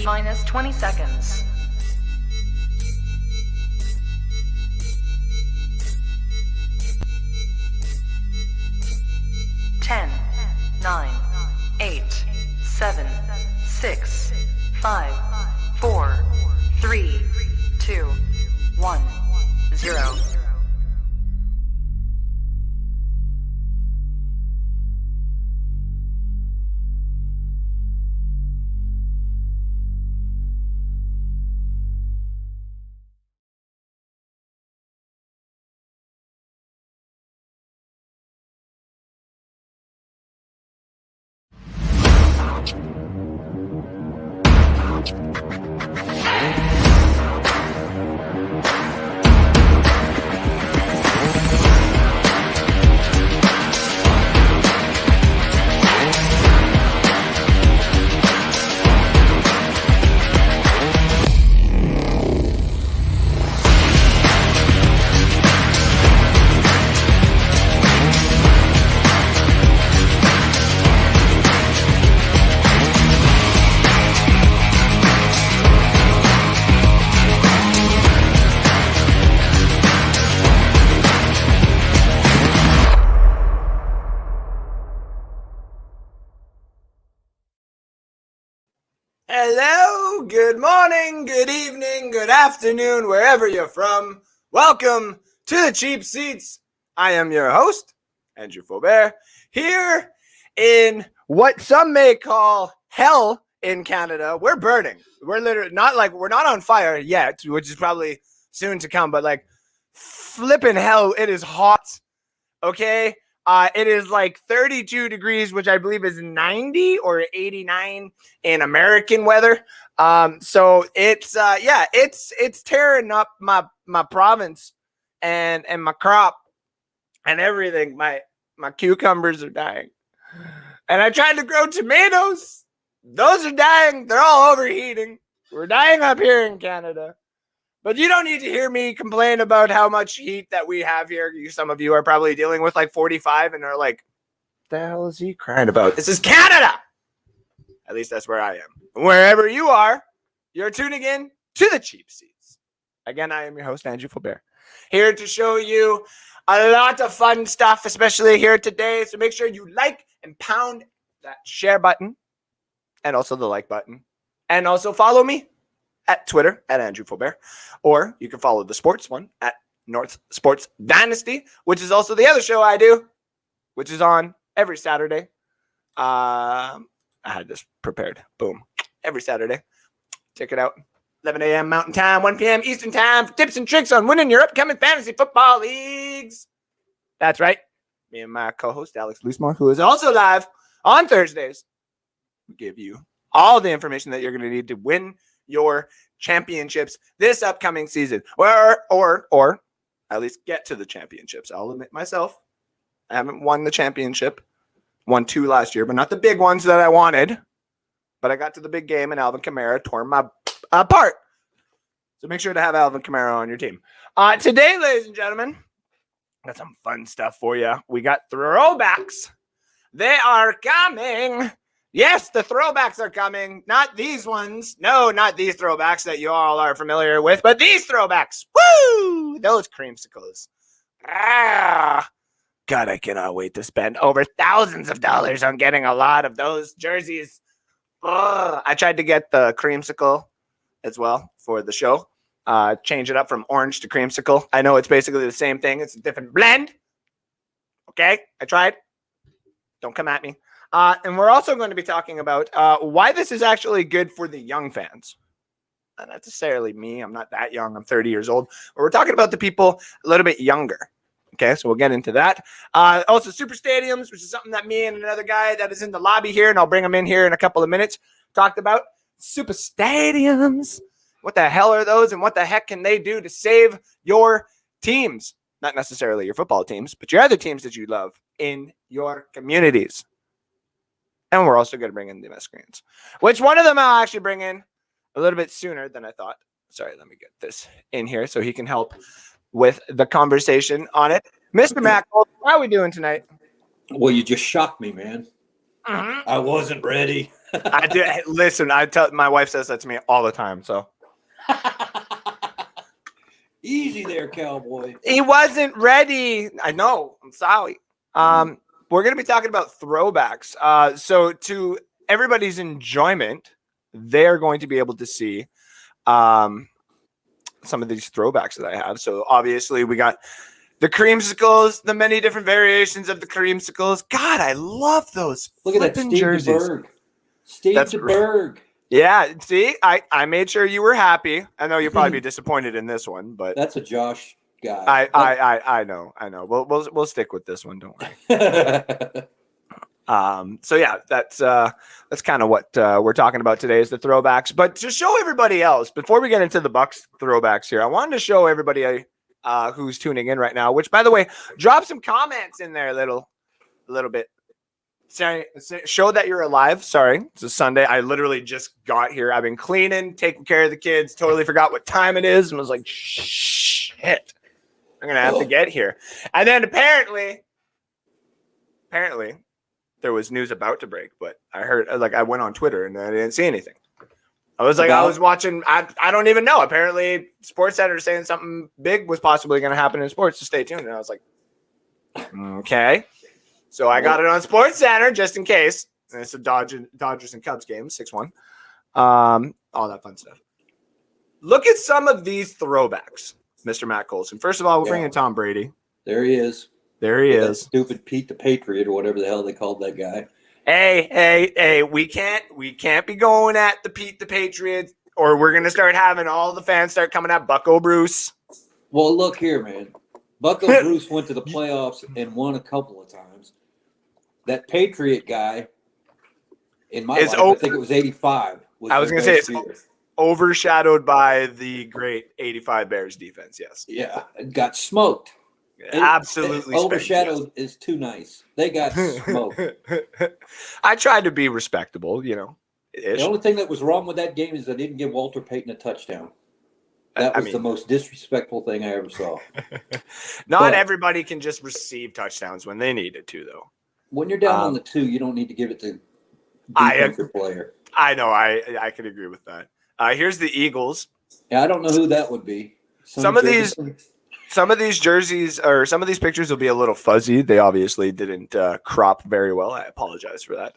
Minus 20 seconds. 10, 9, 8, 7, 6, 5, 4, 3, 2, 1, 0. Hello, good morning, good evening, good afternoon, wherever you're from. Welcome to the Cheap Seats. I am your host, Andrew Faubert, here in what some may call hell in Canada. We're burning. We're literally we're not on fire yet, which is probably soon to come, but like flipping hell, it is hot. Okay. It is like 32 degrees, which I believe is 90 or 89 in American weather. So it's tearing up my province and my crop and everything. My cucumbers are dying. And I tried to grow tomatoes. Those are dying. They're all overheating. We're dying up here in Canada. But you don't need to hear me complain about how much heat that we have here. Some of you are probably dealing with like 45 and are like, what the hell is he crying about? This is Canada! At least that's where I am. Wherever you are, you're tuning in to the Cheap Seats. Again, I am your host, Andrew Faubert, here to show you a lot of fun stuff, especially here today. So make sure you like and pound that share button and also the like button. And also follow me at Twitter, at Andrew Faubert. Or you can follow the sports one at North Sports Dynasty, which is also the other show I do, which is on every Saturday. I had this prepared. Boom. Every Saturday. Check it out. 11 a.m. Mountain Time, 1 p.m. Eastern Time for tips and tricks on winning your upcoming fantasy football leagues. That's right. Me and my co-host, Alex Loosemore, who is also live on Thursdays, will give you all the information that you're going to need to win your championships this upcoming season, or at least get to the championships. I'll admit myself, I haven't won the championship. Won 2 last year, but not the big ones that I wanted. But I got to the big game, and Alvin Kamara tore my apart. So make sure to have Alvin Kamara on your team. Today, ladies and gentlemen, got some fun stuff for you. We got throwbacks. They are coming. Yes, the throwbacks are coming. Not these ones. No, not these throwbacks that you all are familiar with, but these throwbacks. Woo! Those creamsicles. God, I cannot wait to spend over thousands of dollars on getting a lot of those jerseys. I tried to get the creamsicle as well for the show. Change it up from orange to creamsicle. I know it's basically the same thing. It's a different blend. Okay, I tried. Don't come at me. And we're also going to be talking about why this is actually good for the young fans. Not necessarily me. I'm not that young. I'm 30 years old. But we're talking about the people a little bit younger. Okay, so we'll get into that. Also, super stadiums, which is something that me and another guy that is in the lobby here, and I'll bring him in here in a couple of minutes, talked about. Super stadiums. What the hell are those, and what the heck can they do to save your teams? Not necessarily your football teams, but your other teams that you love in your communities. And we're also going to bring in the Miscreants, which one of them I'll actually bring in a little bit sooner than I thought. Sorry, let me get this in here so he can help with the conversation on it. Mr. Mackle, how are we doing tonight? Well, you just shocked me, man. I wasn't ready. I do. Listen, my wife says that to me all the time. So Easy there, cowboy. he wasn't ready. I know. I'm sorry. We're gonna be talking about throwbacks. So to everybody's enjoyment, they're going to be able to see some of these throwbacks that I have. So obviously we got the creamsicles, the many different variations of the creamsicles. God, I love those. Look at that Steve jerseys. DeBerg. Steve DeBerg. Yeah, see, I made sure you were happy. I know you'll probably be disappointed in this one, but that's a Josh guy. I know. We'll stick with this one, don't worry. So yeah, that's kind of what we're talking about today is the throwbacks. But to show everybody else, before we get into the Bucs throwbacks here, I wanted to show everybody who's tuning in right now. Which, by the way, drop some comments in there a little bit. Sorry, show that you're alive. Sorry, it's a Sunday. I literally just got here. I've been cleaning, taking care of the kids. Totally forgot what time it is, and was like, shit, I'm gonna have to get here. And then apparently, there was news about to break, but I heard, like, I went on Twitter and I didn't see anything. I was like, I was watching. I don't even know. Apparently, SportsCenter is saying something big was possibly going to happen in sports. So stay tuned. And I was like, okay. So I got it on SportsCenter just in case. And it's a Dodgers and Cubs game, 6-1. All that fun stuff. Look at some of these throwbacks, Mr. Matt Colson. First of all, we'll bring in Tom Brady. There he is. There he is. Stupid Pete the Patriot or whatever the hell they called that guy. Hey, we can't be going at the Pete the Patriot, or we're gonna start having all the fans start coming at Bucko Bruce. Well, look here, man. Bucko Bruce went to the playoffs and won a couple of times. That Patriot guy, in my life, I think it was 85. I was gonna say it's overshadowed by the great 85 Bears defense. Yes. Yeah, it got smoked. Absolutely overshadowed is too nice. They got smoked. I tried to be respectable, you know. The only thing that was wrong with that game is they didn't give Walter Payton a touchdown. That was the most disrespectful thing I ever saw. Not everybody can just receive touchdowns when they need it to, though. When you're down on the 2, you don't need to give it to defensive player. I know. I could agree with that. Here's the Eagles. Yeah, I don't know who that would be. Some of these jerseys or some of these pictures will be a little fuzzy. They obviously didn't crop very well. I apologize for that.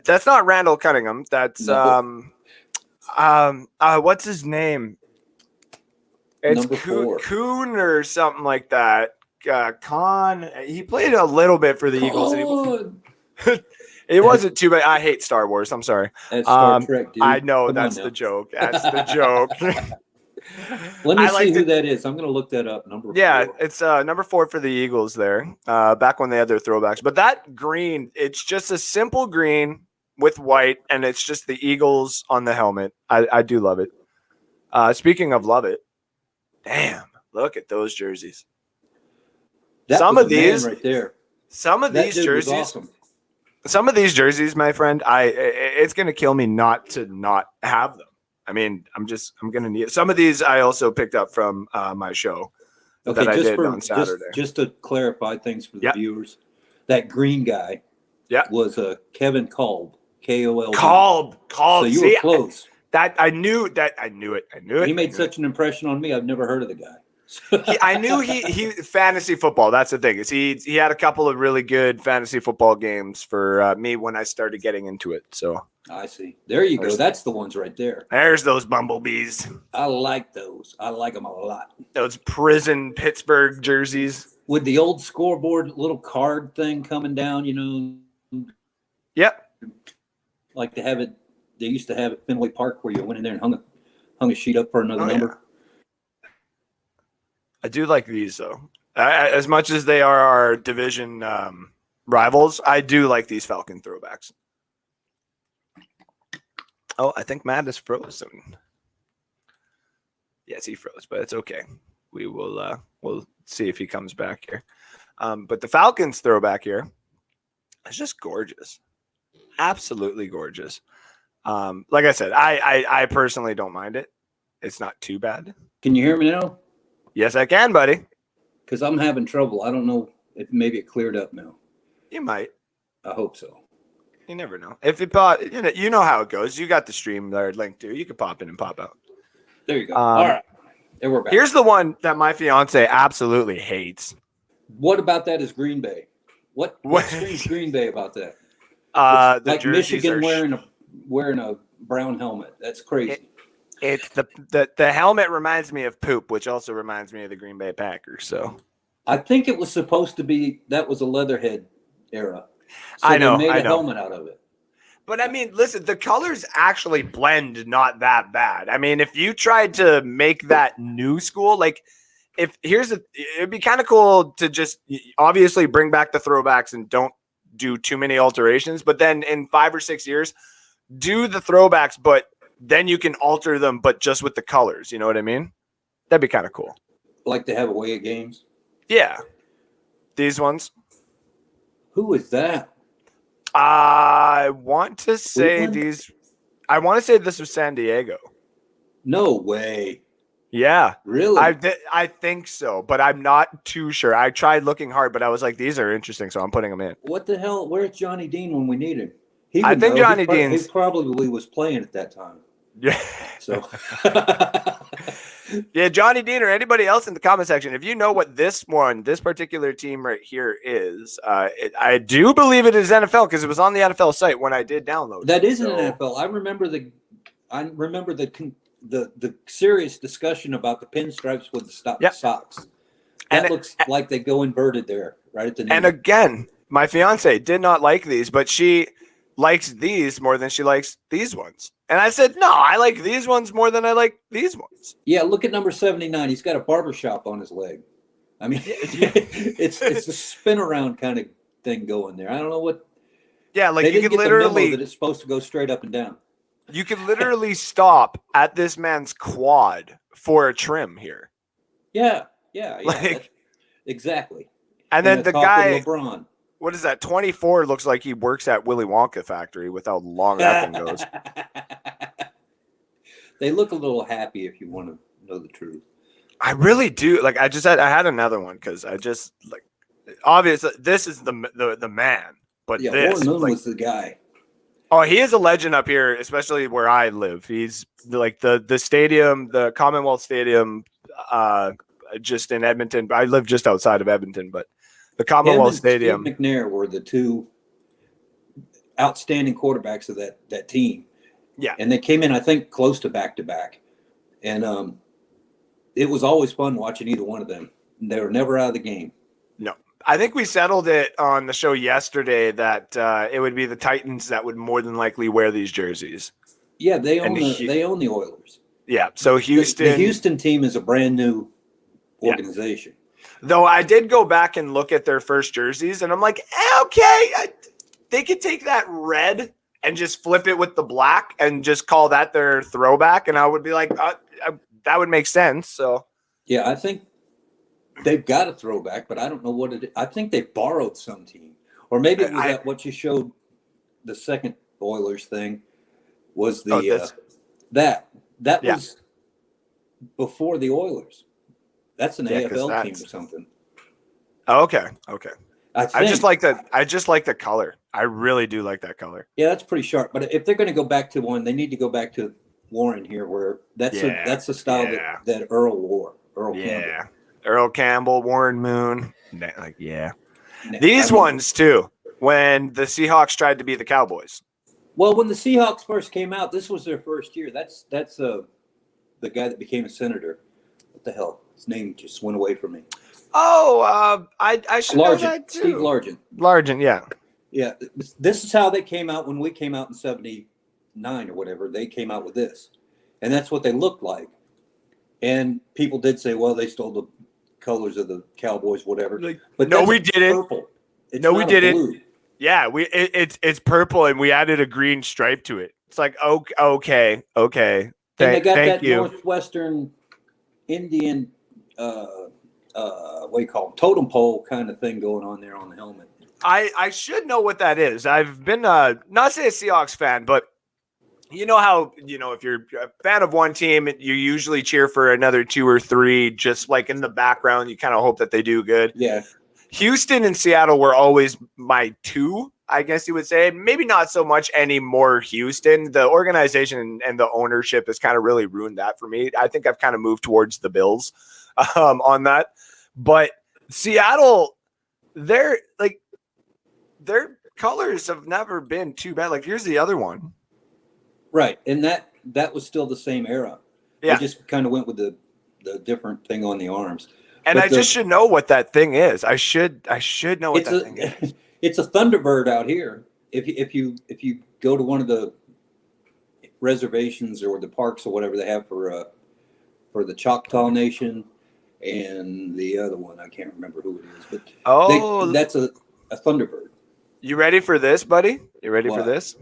That's not Randall Cunningham. That's what's his name? It's Kuhn or something like that. Khan. He played a little bit for the Eagles. It wasn't too bad. I hate Star Wars. I'm sorry. Star Trek, dude. I know that's the joke. That's the joke. Let me see who that is. I'm going to look that up. Number 4. Yeah, it's number 4 for the Eagles there. Back when they had their throwbacks. But that green, it's just a simple green with white, and it's just the Eagles on the helmet. I do love it. Speaking of love it, damn, look at those jerseys. Some of these right there. Some of these jerseys. Awesome. Some of these jerseys, my friend, it's going to kill me not to not have them. I mean, I'm going to need some of these. I also picked up from my show that I did on Saturday. Just to clarify things for the viewers, that green guy was Kevin Kolb, Kolb. Kolb. So you were close. I knew it. He made such an impression on me. I've never heard of the guy. I knew he fantasy football. That's the thing is he had a couple of really good fantasy football games for me when I started getting into it. So I see. There you go. That's the ones right there. There's those bumblebees. I like those. I like them a lot. Those prison Pittsburgh jerseys with the old scoreboard little card thing coming down. You know. Yep. Like to have it. They used to have at Fenway Park where you went in there and hung a sheet up for another number. Yeah. I do like these, though. As much as they are our division rivals, I do like these Falcon throwbacks. Oh, I think Matt is frozen. Yes, he froze, but it's okay. We will we'll see if he comes back here. But the Falcons throwback here is just gorgeous. Absolutely gorgeous. Like I said, I personally don't mind it. It's not too bad. Can you hear me now? Yes, I can, buddy. Because I'm having trouble. I don't know if maybe it cleared up now. You might. I hope so. You never know. If you pop, you know how it goes. You got the stream there linked to. You could pop in and pop out. There you go. All right. And we're back. Here's the one that my fiance absolutely hates. What about that is Green Bay? What screams Green Bay about that? The like Michigan are wearing a brown helmet. That's crazy. It's the helmet reminds me of poop, which also reminds me of the Green Bay Packers. So I think it was supposed to be that was a Leatherhead era. So I know. They made I a know. helmet out of it. But I mean, listen, the colors actually blend not that bad. I mean, if you tried to make that new school, like it'd be kind of cool to just obviously bring back the throwbacks and don't do too many alterations. But then in 5 or 6 years, do the throwbacks, but then you can alter them, but just with the colors. You know what I mean? That'd be kind of cool. Like to have away games. Yeah. These ones. Who is that? I want to say this was San Diego. No way. Yeah. Really? I think so, but I'm not too sure. I tried looking hard, but I was like, these are interesting, so I'm putting them in. What the hell? Where's Johnny Dean when we need him? I think Johnny Dean probably was playing at that time. Yeah. So yeah, Johnny Dean or anybody else in the comment section, if you know what this particular team right here is, I do believe it is NFL because it was on the NFL site when I did download. That is an NFL. I remember the serious discussion about the pinstripes with the socks. That looks like they go inverted there, right at the knee. And again, my fiance did not like these, but she likes these more than she likes these ones. And I said, no, I like these ones more than I like these ones. Yeah, look at number 79. He's got a barbershop on his leg. I mean, it's a spin around kind of thing going there. I don't know what. Yeah, like they you didn't could get literally the memo that it's supposed to go straight up and down. You could literally stop at this man's quad for a trim here. Yeah, exactly. And then the guy, LeBron. What is that? 24 looks like he works at Willy Wonka factory with how long that thing goes. They look a little happy if you want to know the truth. I really do. Like I had another one because I just like obviously this is the man, but yeah, this Warren Moon was the guy. Oh, he is a legend up here, especially where I live. He's like the stadium, the Commonwealth Stadium, just in Edmonton. I live just outside of Edmonton, but the Commonwealth Stadium. Steve McNair were the two outstanding quarterbacks of that team. Yeah. And they came in, I think, close to back-to-back. And it was always fun watching either one of them. They were never out of the game. No. I think we settled it on the show yesterday that it would be the Titans that would more than likely wear these jerseys. Yeah, they own the Oilers. Yeah, so Houston. The Houston team is a brand new organization. Though I did go back and look at their first jerseys, and I'm like, okay, they could take that red and just flip it with the black and just call that their throwback, and I would be like, that would make sense. So yeah, I think they've got a throwback, but I don't know what it is. I think they borrowed some team, or maybe it was that what you showed the second Oilers thing was the that was before the Oilers. That's an AFL team or something. Oh, okay. I just like that. I just like the color. I really do like that color. Yeah, that's pretty sharp. But if they're going to go back to one, they need to go back to Warren here, where that's the style that Earl wore. Campbell. Earl Campbell, Warren Moon. These ones too. When the Seahawks tried to be the Cowboys. Well, when the Seahawks first came out, this was their first year. That's the guy that became a senator. What the hell? His name just went away from me. Oh, I should know that too. Steve Largent. Largent, yeah. Yeah, this is how they came out when we came out in 79 or whatever. They came out with this. And that's what they looked like. And people did say, well, they stole the colors of the Cowboys, whatever. But no, we didn't. Purple. No, we didn't. Blue. Yeah, it's purple, and we added a green stripe to it. It's like, okay. And they got that Northwestern Indian what do you call them? Totem pole kind of thing going on there on the helmet. I should know what that is. I've been not say a Seahawks fan, but you know how if you're a fan of one team, you usually cheer for another two or three, just like in the background. You kind of hope that they do good. Yeah. Houston and Seattle were always my two, I guess you would say. Maybe not so much anymore Houston. The organization and the ownership has kind of really ruined that for me. I think I've kind of moved towards the Bills on that. But Seattle, their colors have never been too bad. Like, here's the other one. Right. And that was still the same era. Yeah. They just kind of went with the different thing on the arms. And I just should know what that thing is. I should know what that thing is. It's a Thunderbird out here. If you go to one of the reservations or the parks or whatever they have for the Choctaw Nation and the other one, I can't remember who it is, but that's a Thunderbird. You ready for this, buddy? You ready for this?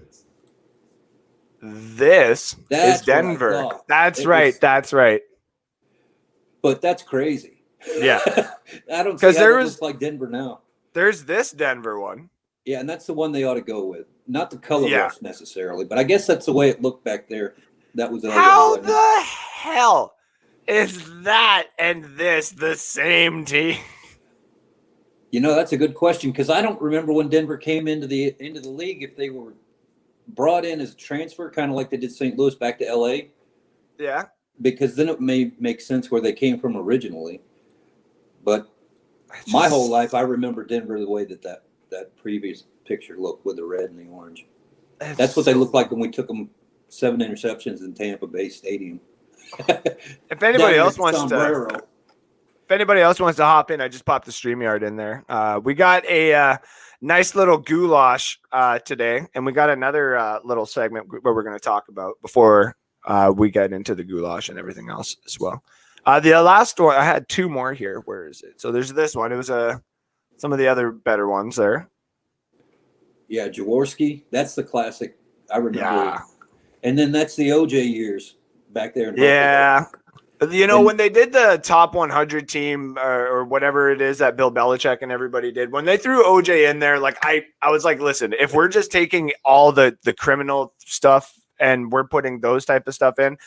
This is Denver. That's right. That's right. But that's crazy. Yeah. I don't see how it looks like Denver now. There's this Denver one. Yeah, and that's the one they ought to go with. Not the color rush necessarily, but I guess that's the way it looked back there. That was how the hell is that and this the same team? You know, that's a good question because I don't remember when Denver came into the league if they were brought in as a transfer, kind of like they did St. Louis back to LA. Yeah. Because then it may make sense where they came from originally. But my whole life, I remember Denver the way that previous picture looked with the red and the orange. That's what they looked like when we took them 7 interceptions in Tampa Bay Stadium. If anybody else wants to hop in, I just popped the StreamYard in there. We got a nice little goulash today, and we got another little segment where we're going to talk about before we get into the goulash and everything else as well. The last one, I had 2 more here. Where is it? So there's this one. It was some of the other better ones there. Yeah, Jaworski. That's the classic. I remember. Yeah. And then that's the OJ years back there. Yeah. You know, when they did the top 100 team or whatever it is that Bill Belichick and everybody did, when they threw OJ in there, like I was like, listen, if we're just taking all the criminal stuff and we're putting those type of stuff in,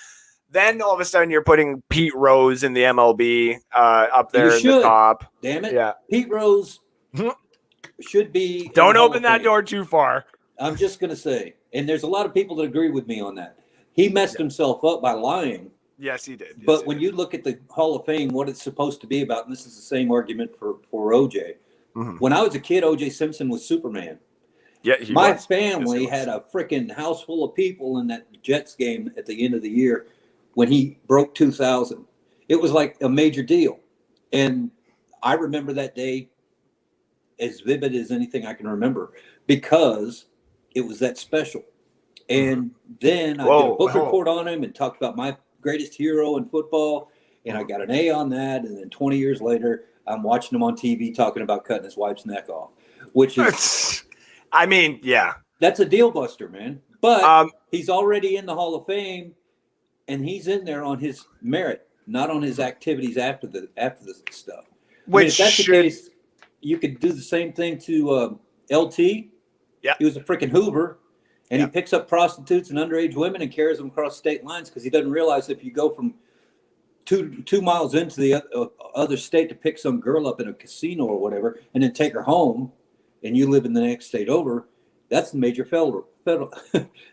then all of a sudden you're putting Pete Rose in the MLB up there in the top. Damn it. Yeah. Pete Rose should be. Don't open that door too far. I'm just going to say, and there's a lot of people that agree with me on that. He messed himself up by lying. Yes, he did. But when you look at the Hall of Fame, what it's supposed to be about, and this is the same argument for OJ. Mm-hmm. When I was a kid, OJ Simpson was Superman. Yeah, my family had a freaking house full of people in that Jets game at the end of the year when he broke 2,000. It was like a major deal. And I remember that day as vivid as anything I can remember because it was that special. And then I did a book report on him and talked about my greatest hero in football, and I got an A on that. And then 20 years later, I'm watching him on TV talking about cutting his wife's neck off, which is, I mean, yeah, that's a deal buster, man. But he's already in the Hall of Fame, and he's in there on his merit, not on his activities after the stuff. Which if that's the case, you could do the same thing to LT. Yeah, he was a freaking Hoover. And he picks up prostitutes and underage women and carries them across state lines because he doesn't realize if you go from two miles into the other state to pick some girl up in a casino or whatever and then take her home and you live in the next state over, that's a major federal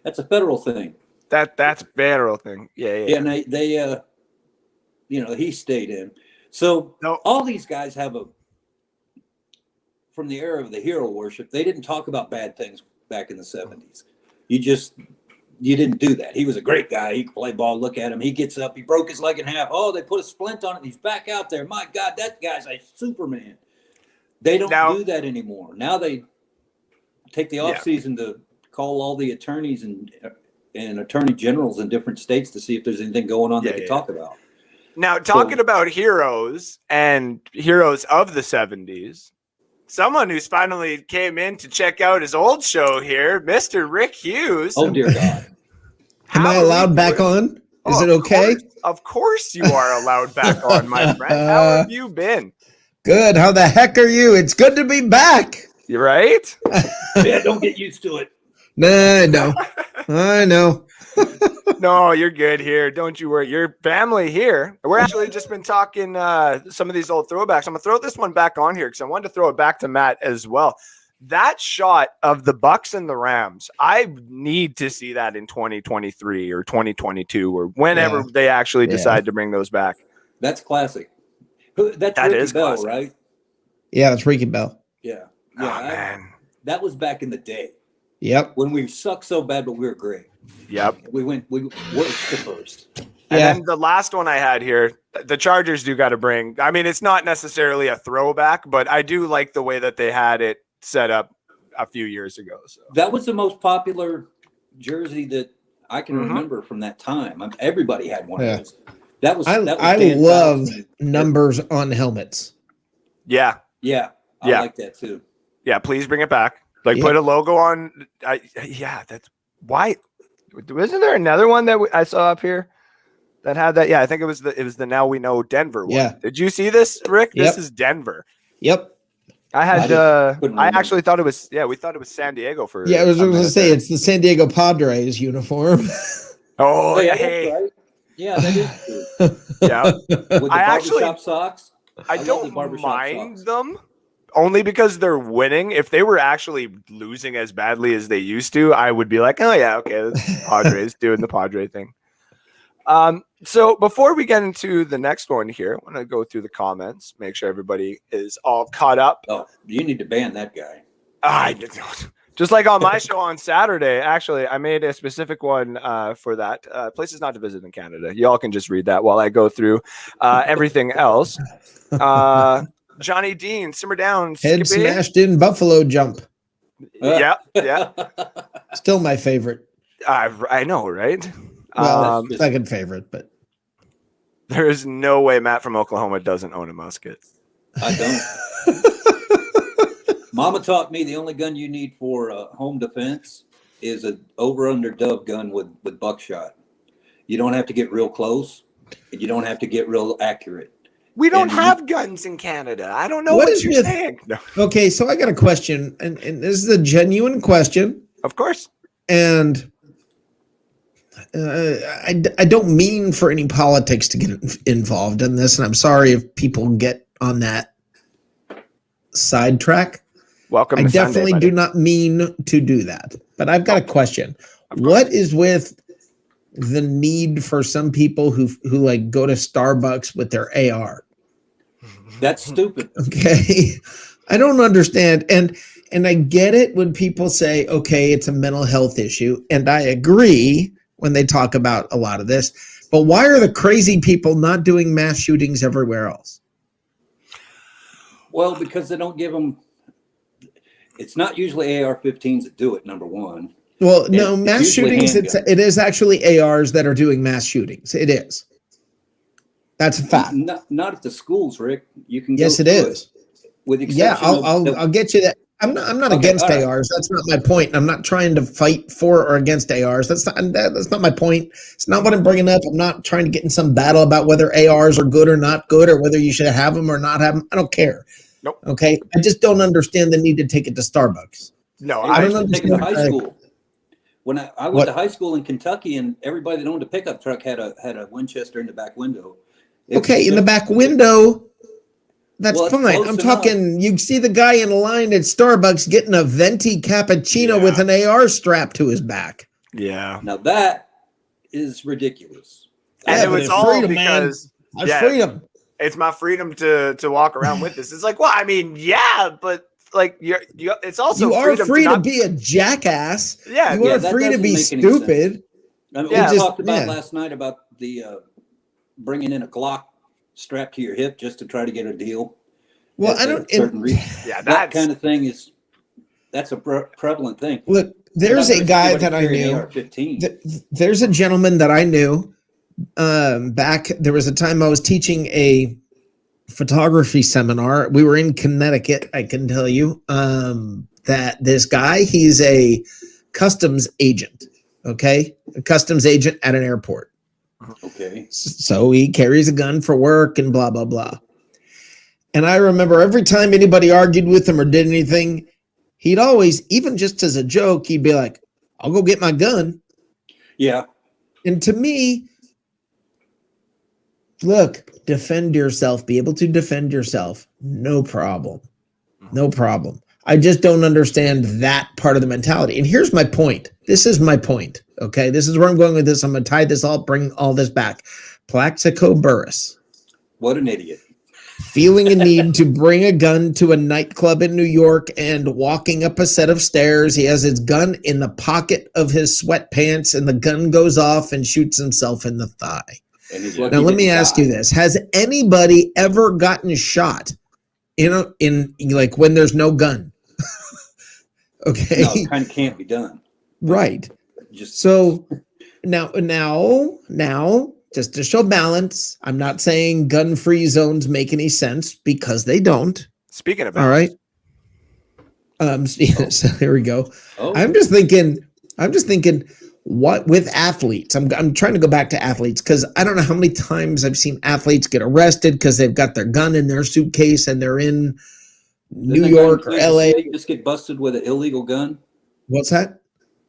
that's a federal thing. That's a federal thing. Yeah. And they he stayed in. So all these guys have from the era of the hero worship, they didn't talk about bad things back in the 70s. You didn't do that. He was a great guy. He could play ball. Look at him. He gets up. He broke his leg in half. Oh, they put a splint on it. He's back out there. My God, that guy's a Superman. They don't do that anymore. Now they take the off season to call all the attorneys and attorney generals in different states to see if there's anything going on they can talk about. Now, talking about heroes and heroes of the 70s, someone who's finally came in to check out his old show here, Mr. Rick Hughes. Oh, dear God. Am I allowed back on? Is it okay? Of course you are allowed back on, my friend. How have you been? Good. How the heck are you? It's good to be back. You right? Yeah, don't get used to it. No, I know. No, you're good here. Don't you worry. Your family here. We're actually just been talking some of these old throwbacks. I'm going to throw this one back on here because I wanted to throw it back to Matt as well. That shot of the Bucs and the Rams, I need to see that in 2023 or 2022 or whenever they actually decide to bring those back. That's classic. That's Ricky Bell, classic. Right? Yeah, that's Ricky Bell. Yeah. Oh, man. That was back in the day. Yep. When we sucked so bad, but we were great. Yep. We worked the first. And then the last one I had here, the Chargers do got to bring. I mean, it's not necessarily a throwback, but I do like the way that they had it set up a few years ago. So that was the most popular jersey that I can remember from that time. Everybody had one of those. That was I love numbers on helmets. Yeah. I like that too. Yeah, please bring it back. Like put a logo on. That's why. Wasn't there another one that I saw up here that had that? Yeah, I think it was the Now We Know Denver one. Yeah. Did you see this, Rick? This is Denver. Yep. I had. I actually thought it was. Yeah, we thought it was San Diego for. Yeah, I was going to say it's the San Diego Padres uniform. Oh yeah, right? Yeah, that is true. Yeah. With the barbershop socks. I don't mind them. Only because they're winning. If they were actually losing as badly as they used to, I would be like, oh yeah, okay, that's Padres doing the Padre thing. So before we get into the next one here, I want to go through the comments, make sure everybody is all caught up. Oh, you need to ban that guy. Just like on my show on Saturday, actually, I made a specific one for that. Places not to visit in Canada. Y'all can just read that while I go through everything else. Johnny Dean, simmer down. Head smashed in buffalo jump. Yeah. Still my favorite. I know, right? Well, second favorite, but there is no way Matt from Oklahoma doesn't own a musket. I don't. Mama taught me the only gun you need for home defense is an over-under dove gun with buckshot. You don't have to get real close, and you don't have to get real accurate. We don't have guns in Canada. I don't know what you're saying. No. Okay, so I got a question, and this is a genuine question. Of course. And I don't mean for any politics to get involved in this, and I'm sorry if people get on that sidetrack. Welcome. I definitely do not mean to do that, but I've got a question. What is with the need for some people who like go to Starbucks with their AR? That's stupid. Okay. I don't understand. And I get it when people say, okay, it's a mental health issue. And I agree when they talk about a lot of this. But why are the crazy people not doing mass shootings everywhere else? Well, because they don't give them. It's not usually AR-15s that do it, number one. Well, no, mass shootings, it is actually ARs that are doing mass shootings. It is. That's a fact. Not at the schools, Rick. You can. Yes, it is. With exception I'll get you that. I'm not against ARs. That's not my point. I'm not trying to fight for or against ARs. That's not my point. It's not what I'm bringing up. I'm not trying to get in some battle about whether ARs are good or not good or whether you should have them or not have them. I don't care. Nope. Okay. I just don't understand the need to take it to Starbucks. No, I don't understand. Take it to high school. When I went to high school in Kentucky, and everybody that owned a pickup truck had a Winchester in the back window. In the back window. That's fine. I'm talking, enough. You see the guy in line at Starbucks getting a venti cappuccino with an AR strapped to his back. Yeah. Now that is ridiculous. And it was all freedom, because freedom. It's my freedom to walk around with this. It's like, well, I mean, yeah, but like it's also you are free to be a jackass. Yeah. You are free to be stupid. I mean, we talked about last night about the bringing in a Glock strapped to your hip just to try to get a deal. Well, that kind of thing that's a prevalent thing. Look, there's a guy that I knew. There's a gentleman that I knew back. There was a time I was teaching a photography seminar. We were in Connecticut. I can tell you that this guy, he's a customs agent. Okay, a customs agent at an airport. Okay. So he carries a gun for work and blah, blah, blah. And I remember every time anybody argued with him or did anything, he'd always, even just as a joke, he'd be like, I'll go get my gun. Yeah. And to me, look, defend yourself, be able to defend yourself. No problem. No problem. I just don't understand that part of the mentality. And here's my point. This is my point. Okay. This is where I'm going with this. I'm going to tie this all, bring all this back. Plaxico Burress. What an idiot. Feeling a need to bring a gun to a nightclub in New York and walking up a set of stairs. He has his gun in the pocket of his sweatpants and the gun goes off and shoots himself in the thigh. Now, let me ask you this. Has anybody ever gotten shot in like when there's no gun? Okay. No, it kind of can't be done. Right. Just so now, just to show balance, I'm not saying gun-free zones make any sense because they don't. Speaking of balance. All right. So here we go. Oh. I'm just thinking, what with athletes? I'm trying to go back to athletes because I don't know how many times I've seen athletes get arrested because they've got their gun in their suitcase and they're in New York or LA. You just get busted with an illegal gun. What's that?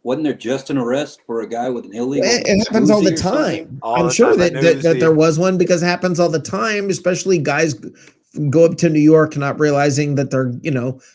Wasn't there just an arrest for a guy with an illegal? It happens all the time. I'm sure that there was one because it happens all the time, especially guys go up to New York not realizing that they're,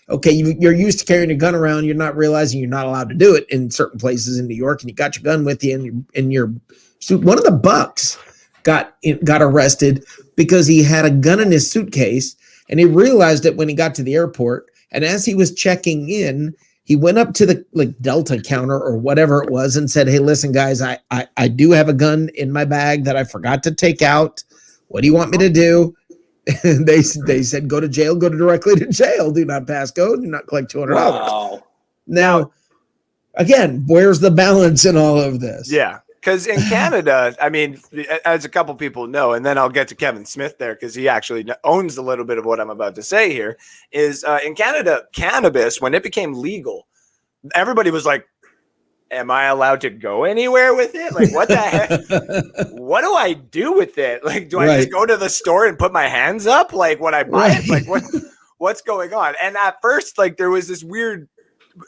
okay, you're used to carrying a gun around. You're not realizing you're not allowed to do it in certain places in New York, and you got your gun with you in your suit. One of the Bucs got arrested because he had a gun in his suitcase, and he realized it when he got to the airport. And as he was checking in, he went up to the Delta counter or whatever it was and said, "Hey, listen, guys, I do have a gun in my bag that I forgot to take out. What do you want me to do?" And they said, "Go to jail. Go directly to jail. Do not pass go. Do not collect $200." Wow. Now, again, where's the balance in all of this? Yeah. Because in Canada, I mean, as a couple people know, and then I'll get to Kevin Smith there because he actually owns a little bit of what I'm about to say here, is in Canada, cannabis, when it became legal, everybody was like, am I allowed to go anywhere with it? Like, what the heck? What do I do with it? Like, do I just go to the store and put my hands up? Like, when I buy it? Like, what's going on? And at first, like, there was this weird,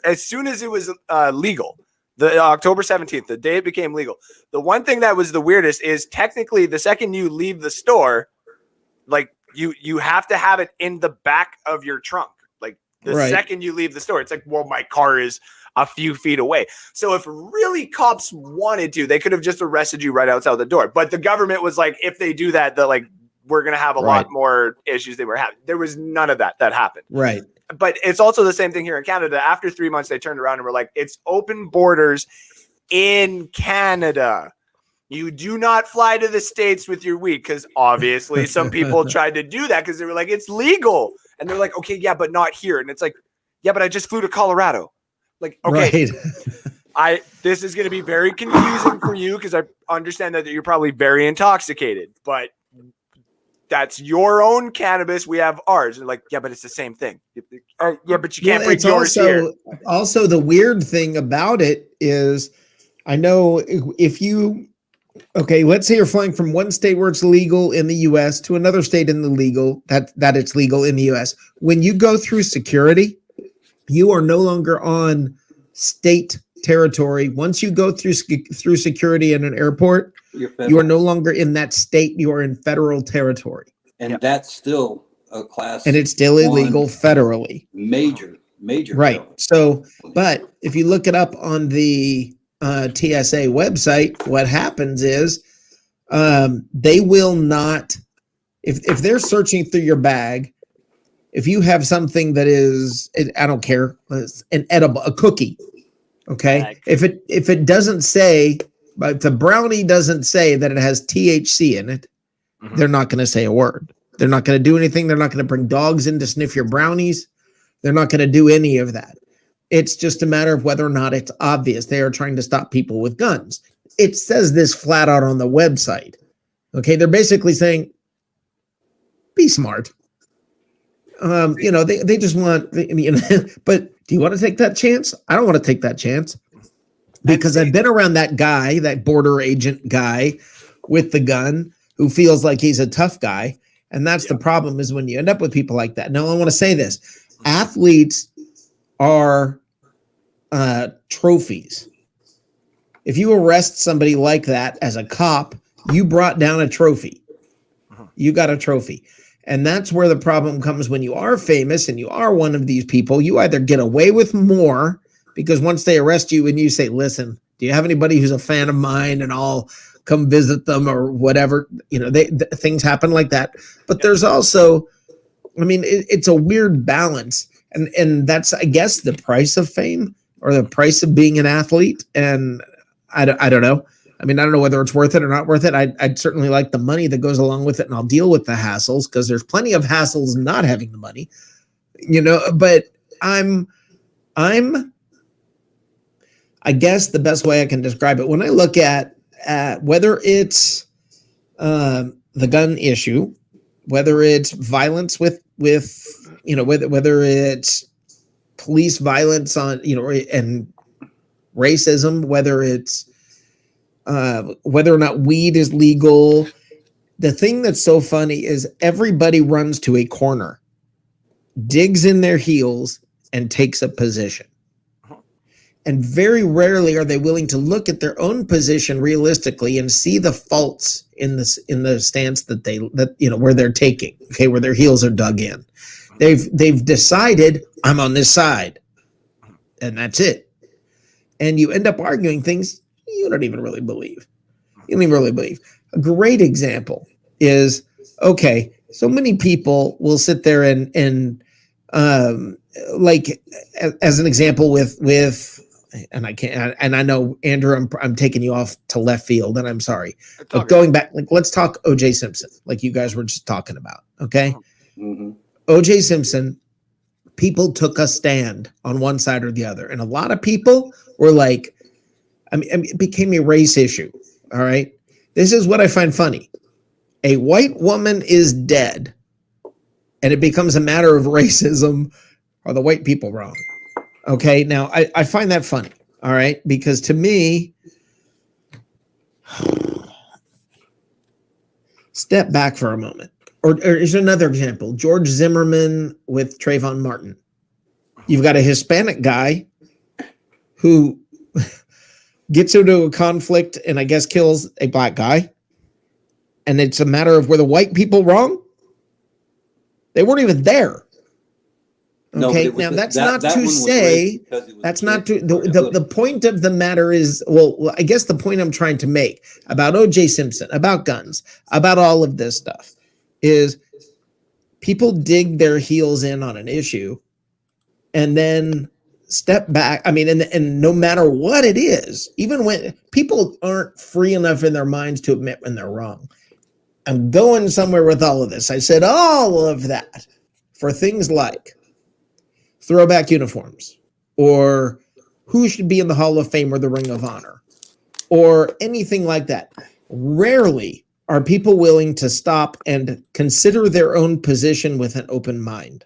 as soon as it was legal, the October 17th, the day it became legal. The one thing that was the weirdest is technically the second you leave the store, like you have to have it in the back of your trunk. Like the second you leave the store, it's like, well, my car is a few feet away. So if really cops wanted to, they could have just arrested you right outside the door. But the government was like, if they do that, they're like, we're going to have a lot more issues they were having. There was none of that happened. Right. But it's also the same thing here in Canada. After 3 months, they turned around and were like, it's open borders in Canada. You do not fly to the States with your weed because obviously some people tried to do that because they were like, it's legal. And they're like, okay, yeah, but not here. And it's like, yeah, but I just flew to Colorado. Like, okay, this is going to be very confusing for you because I understand that you're probably very intoxicated, but that's your own cannabis. We have ours. And like, yeah, but it's the same thing. Yeah, but you can't bring yours here. Also, the weird thing about it is, I know if you, let's say you're flying from one state where it's legal in the U.S. to another state in the legal, that it's legal in the U.S. When you go through security, you are no longer on state territory. Once you go through security in an airport, you are no longer in that state. You are in federal territory. And that's still a class. And it's still illegal federally. Major. Right. So, but if you look it up on the TSA website, what happens is they will not, if they're searching through your bag, if you have something that is, I don't care, an edible, a cookie, okay? If it doesn't say, but the brownie doesn't say that it has THC in it, they're not going to say a word. They're not going to do anything. They're not going to bring dogs in to sniff your brownies. They're not going to do any of that. It's just a matter of whether or not it's obvious. They are trying to stop people with guns. It says this flat out on the website. Okay, they're basically saying, be smart. They just want, but do you want to take that chance? I don't want to take that chance because I've been around that guy, that border agent guy with the gun who feels like he's a tough guy. And that's the problem, is when you end up with people like that. Now, I want to say this. Athletes are trophies. If you arrest somebody like that as a cop, you brought down a trophy. You got a trophy. And that's where the problem comes when you are famous and you are one of these people. You either get away with more because once they arrest you and you say, listen, do you have anybody who's a fan of mine and I'll come visit them or whatever? Things happen like that. But there's also, it's a weird balance. And that's, I guess, the price of fame or the price of being an athlete. And I don't know. I don't know whether it's worth it or not worth it. I'd certainly like the money that goes along with it, and I'll deal with the hassles because there's plenty of hassles not having the money, but I guess the best way I can describe it, when I look at whether it's the gun issue, whether it's violence with whether it's police violence on, and racism, whether it's whether or not weed is legal. The thing that's so funny is everybody runs to a corner, digs in their heels, and takes a position. And very rarely are they willing to look at their own position realistically and see the faults in the stance that where they're taking, where their heels are dug in. They've decided I'm on this side, and that's it. And you end up arguing things you don't even really believe. You don't even really believe. A great example is, so many people will sit there and like as an example with and I can't, and I know, Andrew, I'm taking you off to left field, and I'm sorry. But going back, let's talk O.J. Simpson, like you guys were just talking about, okay? Mm-hmm. O.J. Simpson, people took a stand on one side or the other, and a lot of people were like, it became a race issue, all right? This is what I find funny. A white woman is dead, and it becomes a matter of racism. Are the white people wrong? Okay, now I find that funny, all right? Because to me, step back for a moment. Or here's another example. George Zimmerman with Trayvon Martin. You've got a Hispanic guy who gets into a conflict and I guess kills a black guy. And it's a matter of were the white people wrong? They weren't even there. Okay, now that's not to say, that's not to, the point of the matter is, well, I guess the point I'm trying to make about O.J. Simpson, about guns, about all of this stuff is people dig their heels in on an issue and then step back. And no matter what it is, even when people aren't free enough in their minds to admit when they're wrong. I'm going somewhere with all of this. I said all of that for things like throwback uniforms, or who should be in the Hall of Fame or the Ring of Honor, or anything like that. Rarely are people willing to stop and consider their own position with an open mind.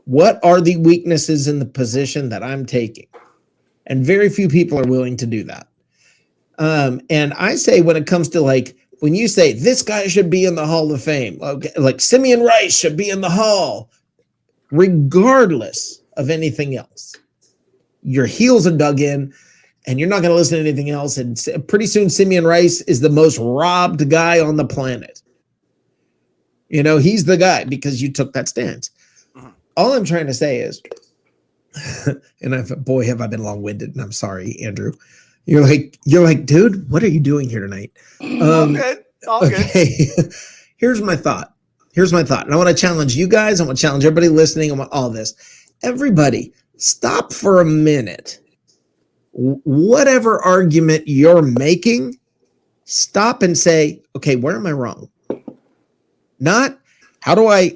What are the weaknesses in the position that I'm taking? And very few people are willing to do that. And I say when it comes to when you say this guy should be in the Hall of Fame, okay, like Simeon Rice should be in the Hall, regardless of anything else, your heels are dug in and you're not going to listen to anything else. And pretty soon Simeon Rice is the most robbed guy on the planet. He's the guy because you took that stance. All I'm trying to say is, and have I been long-winded, and I'm sorry, Andrew. You're like, dude, what are you doing here tonight? All good. Okay. Here's my thought. And I want to challenge you guys. I want to challenge everybody listening. I want all this. Everybody, stop for a minute. Whatever argument you're making, stop and say, okay, where am I wrong? Not how do I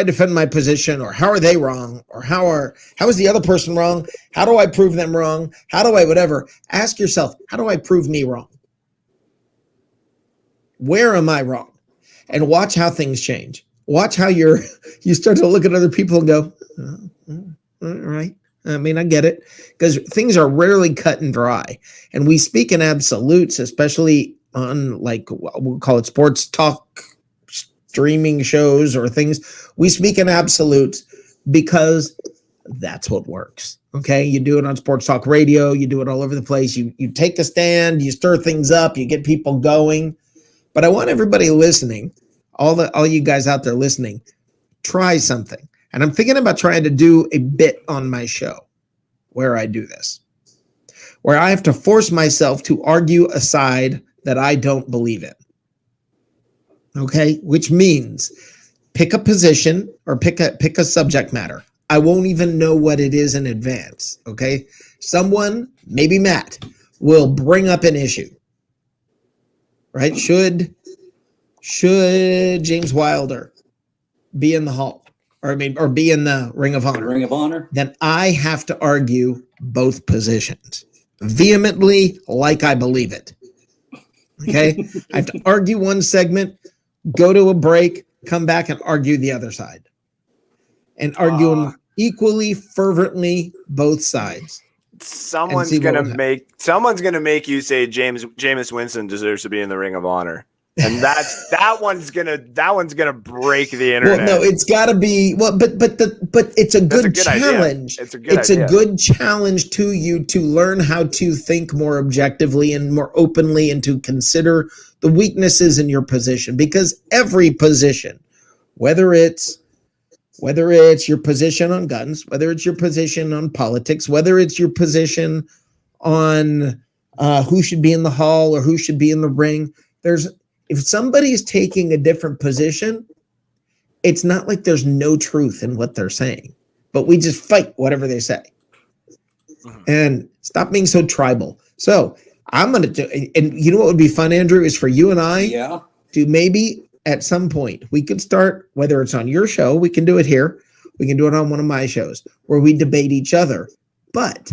defend my position, or how are they wrong, or how is the other person wrong? How do I prove them wrong? How do I whatever? Ask yourself, how do I prove me wrong? Where am I wrong? And watch how things change. Watch how you start to look at other people and go, all right. I get it, because things are rarely cut and dry, and we speak in absolutes, especially on we'll call it sports talk, streaming shows or things. We speak in absolutes because that's what works. Okay. You do it on sports talk radio. You do it all over the place. You take a stand, you stir things up, you get people going. But I want everybody listening, all you guys out there listening, try something. And I'm thinking about trying to do a bit on my show where I do this, where I have to force myself to argue a side that I don't believe in. Okay. Which means pick a position or pick a subject matter. I won't even know what it is in advance. Okay. Someone, maybe Matt, will bring up an issue. Right? Should James Wilder be in the Hall or be in the Ring of Honor? Ring of Honor. Then I have to argue both positions vehemently, like I believe it. Okay? I have to argue one segment, go to a break, come back and argue the other side. And argue them equally fervently both sides. Someone's gonna make you say Jameis Winston deserves to be in the Ring of Honor, and that one's gonna break the internet. Well, no, it's got to be but it's a good challenge. Idea. It's a good challenge to you to learn how to think more objectively and more openly, and to consider the weaknesses in your position, because every position, whether it's your position on guns, whether it's your position on politics, whether it's your position on who should be in the Hall or who should be in the ring, if somebody is taking a different position, it's not like there's no truth in what they're saying, but we just fight whatever they say. And stop being so tribal. So I'm going to do, and you know what would be fun, Andrew, is for you and I to maybe at some point we could start, whether it's on your show, we can do it here. We can do it on one of my shows where we debate each other, but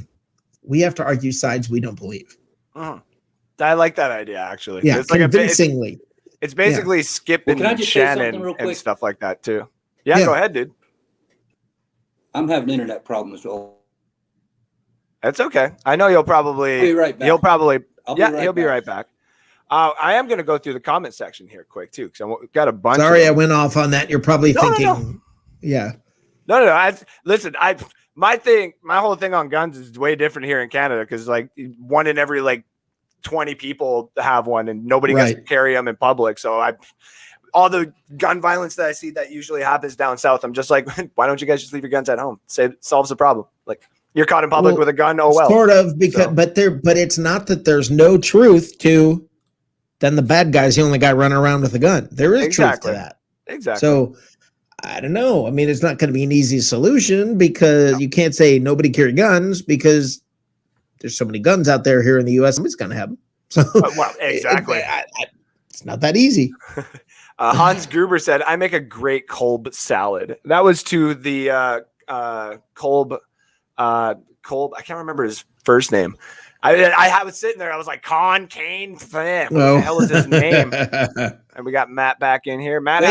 we have to argue sides we don't believe. I like that idea, actually. Yeah, it's convincingly. It's basically Skip and Shannon and stuff like that too. Yeah, go ahead, dude. I'm having internet problems. That's okay. I know you'll probably. I'll be right back. He'll be right back. I am going to go through the comment section here quick too, because I've got a bunch. Sorry, I went off on that. You're probably thinking, no. Yeah. No. My whole thing on guns is way different here in Canada, because like one in every 20 people have one, and nobody gets to carry them in public. So all the gun violence that I see that usually happens down south, I'm just like, why don't you guys just leave your guns at home? Solves the problem. Like, you're caught in public with a gun. Oh well. Sort of, because but it's not that there's no truth to. Then the bad guy's the only guy running around with a gun. There is truth to that. Exactly. So I don't know. I mean, it's not going to be an easy solution, because you can't say nobody carry guns, because there's so many guns out there here in the U.S. Somebody's going to have them. So exactly. It's not that easy. Hans Gruber said, "I make a great Kolb salad." That was to the Kolb. I can't remember his first name. I have it sitting there. I was like, Kane. What the hell is his name? And we got Matt back in here. Matt,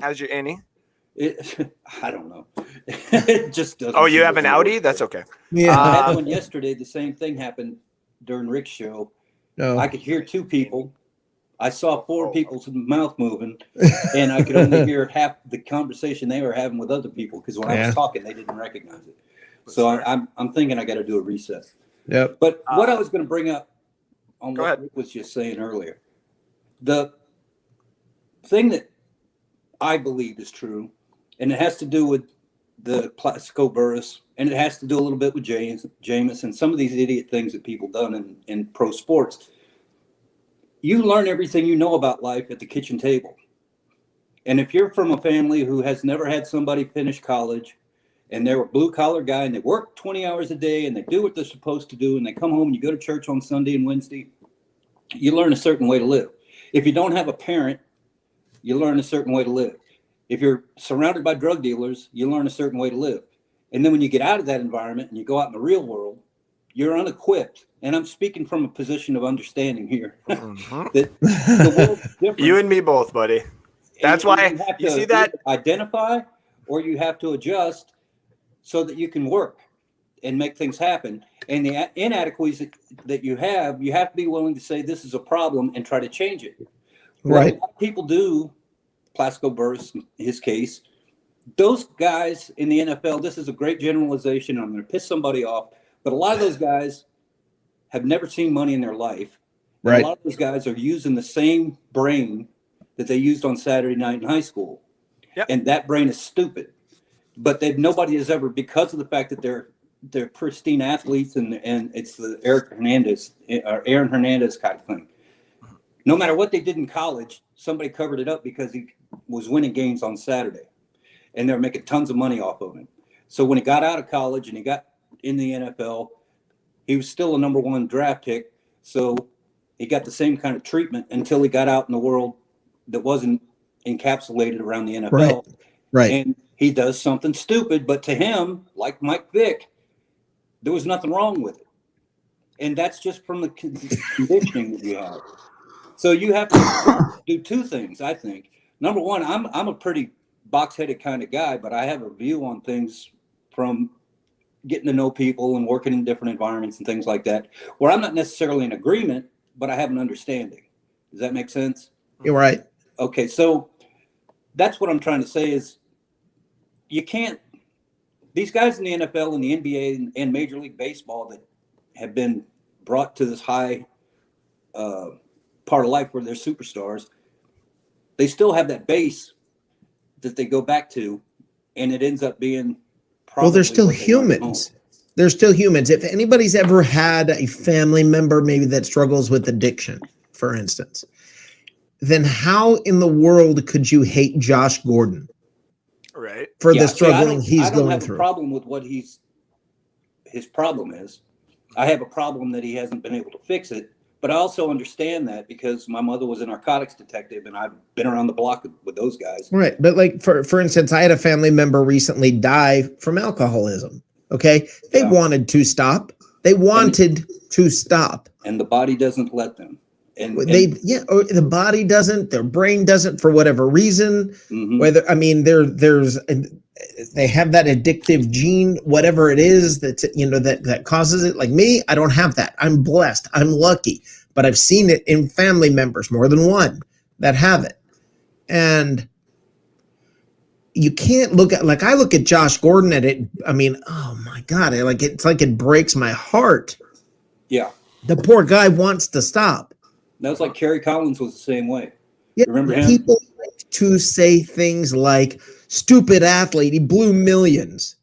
how's your innie? I don't know. It just doesn't. Oh, you have an Audi? That's okay. Yeah. I had one yesterday. The same thing happened during Rick's show. No. I could hear two people. I saw four people's mouth moving, and I could only hear half the conversation they were having with other people, because when I was talking, they didn't recognize it. So I'm thinking I got to do a reset. Yep. But what I was going to bring up on what Rick was just saying earlier, the thing that I believe is true, and it has to do with the Plaxico Burress, and it has to do a little bit with Jameis and some of these idiot things that people done in pro sports. You learn everything you know about life at the kitchen table. And if you're from a family who has never had somebody finish college, and they're a blue-collar guy, and they work 20 hours a day, and they do what they're supposed to do, and they come home and you go to church on Sunday and Wednesday, you learn a certain way to live. If you don't have a parent, you learn a certain way to live. If you're surrounded by drug dealers, you learn a certain way to live. And then when you get out of that environment and you go out in the real world, you're unequipped. And I'm speaking from a position of understanding here. That the world's different. You and me both, buddy. That's why you see that? Identify, or you have to adjust so that you can work and make things happen. And the inadequacies that you have to be willing to say this is a problem and try to change it. Right. What a lot of people do, Plaxico Burress, in his case, those guys in the NFL, this is a great generalization. I'm going to piss somebody off, but a lot of those guys have never seen money in their life. Right. A lot of those guys are using the same brain that they used on Saturday night in high school. Yep. And that brain is stupid. But nobody has ever, because of the fact that they're pristine athletes and it's the Aaron Hernandez kind of thing. No matter what they did in college, somebody covered it up because he was winning games on Saturday. And they're making tons of money off of him. So when he got out of college and he got in the NFL, he was still a number 1 draft pick. So he got the same kind of treatment until he got out in the world that wasn't encapsulated around the NFL. Right. And he does something stupid, but to him, like Mike Vick, there was nothing wrong with it. And that's just from the conditioning that you have. So you have to do 2 things, I think. Number 1, I'm a pretty box-headed kind of guy, but I have a view on things from getting to know people and working in different environments and things like that, where I'm not necessarily in agreement, but I have an understanding. Does that make sense? You're right. Okay, so that's what I'm trying to say is you can't – these guys in the NFL and the NBA and Major League Baseball that have been brought to this high part of life where they're superstars, they still have that base that they go back to, and it ends up being well, they're still humans. They're still humans. If anybody's ever had a family member maybe that struggles with addiction, for instance, then how in the world could you hate Josh Gordon? Right. For the struggling he's going through? I don't have a problem with what his problem is. I have a problem that he hasn't been able to fix it. But I also understand that because my mother was a narcotics detective and I've been around the block with those guys. Right. But like, for instance, I had a family member recently die from alcoholism. Okay. They wanted to stop. They wanted to stop. And the body doesn't let them. Or the body doesn't, their brain doesn't for whatever reason. Mm-hmm. Whether, I mean, they have that addictive gene, whatever it is that causes it. Like me, I don't have that. I'm blessed. I'm lucky, but I've seen it in family members, more than one, that have it. And you can't look at, like, I look at Josh Gordon at it. I mean, oh my God, it's like it breaks my heart. Yeah. The poor guy wants to stop. That was like Kerry Collins was the same way. Yeah, remember him? People like to say things like, stupid athlete, he blew millions.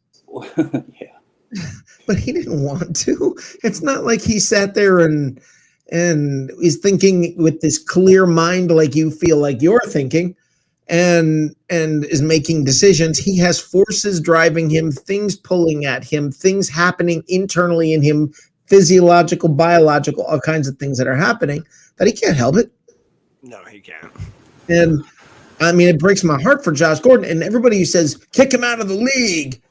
Yeah. But he didn't want to. It's not like he sat there and is thinking with this clear mind like you feel like you're thinking and is making decisions. He has forces driving him, things pulling at him, things happening internally in him, physiological, biological, all kinds of things that are happening that he can't help it. No, he can't. And I mean, it breaks my heart for Josh Gordon. And everybody who says, kick him out of the league.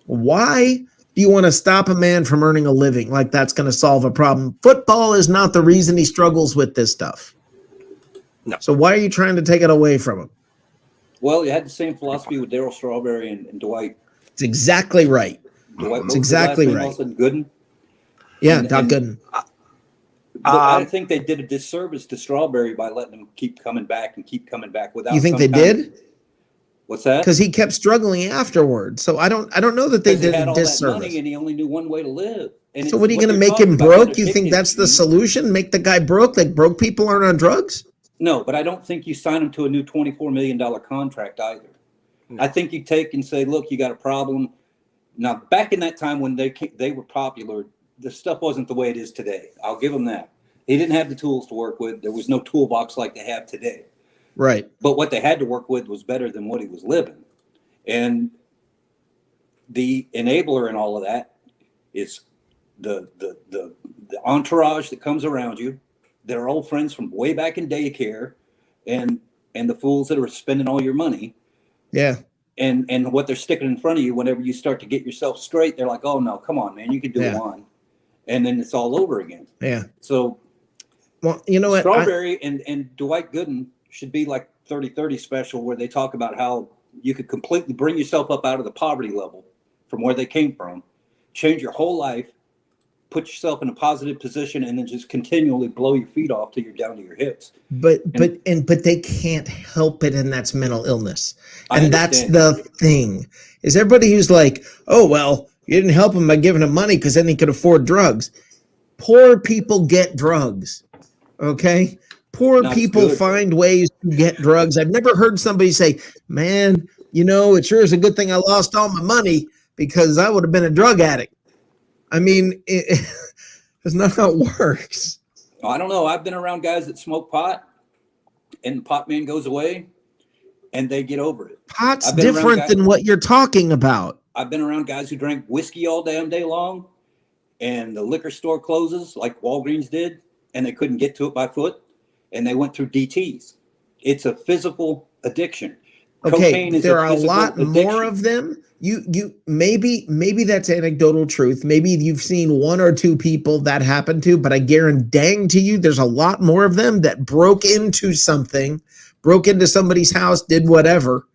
Why do you want to stop a man from earning a living? Like that's going to solve a problem. Football is not the reason he struggles with this stuff. No. So why are you trying to take it away from him? Well, you had the same philosophy with Darryl Strawberry and Dwight. It's exactly right. Dwight, it's exactly right. Gooden. Yeah, Doc Gooden. I think they did a disservice to Strawberry by letting him keep coming back without. You think they did? What's that? Because he kept struggling afterwards. So I don't know that they did a disservice. That money and he only knew one way to live. And so what are you going to make him broke? You think that's the solution? Make the guy broke? Like broke people aren't on drugs? No, but I don't think you sign him to a new $24 million contract either. No. I think you take and say, look, you got a problem. Now, back in that time when they were popular, the stuff wasn't the way it is today. I'll give them that. They didn't have the tools to work with. There was no toolbox like they have today. Right. But what they had to work with was better than what he was living. And the enabler in all of that is the entourage that comes around you. They're old friends from way back in daycare and the fools that are spending all your money. Yeah. And what they're sticking in front of you whenever you start to get yourself straight, they're like, oh, no, come on, man, you can do one. And then it's all over again. Yeah. So, well, you know what? Strawberry and Dwight Gooden should be like 30-30 special where they talk about how you could completely bring yourself up out of the poverty level from where they came from, change your whole life, put yourself in a positive position and then just continually blow your feet off till you're down to your hips. But they can't help it, and that's mental illness. And that's understand. the thing. Is everybody who's like, oh well, you didn't help him by giving him money because then he could afford drugs. Poor people get drugs. Okay? Poor people find ways to get drugs. I've never heard somebody say, man, it sure is a good thing I lost all my money because I would have been a drug addict. I mean, it's not how it works. I don't know. I've been around guys that smoke pot, and the pot man goes away, and they get over it. Pot's different than what you're talking about. I've been around guys who drank whiskey all damn day long, and the liquor store closes like Walgreens did, and they couldn't get to it by foot, and they went through DTs. It's a physical addiction. Okay, there are a lot more of them. You maybe that's anecdotal truth. Maybe you've seen one or two people that happened to, but I guarantee to you there's a lot more of them that broke into somebody's house, did whatever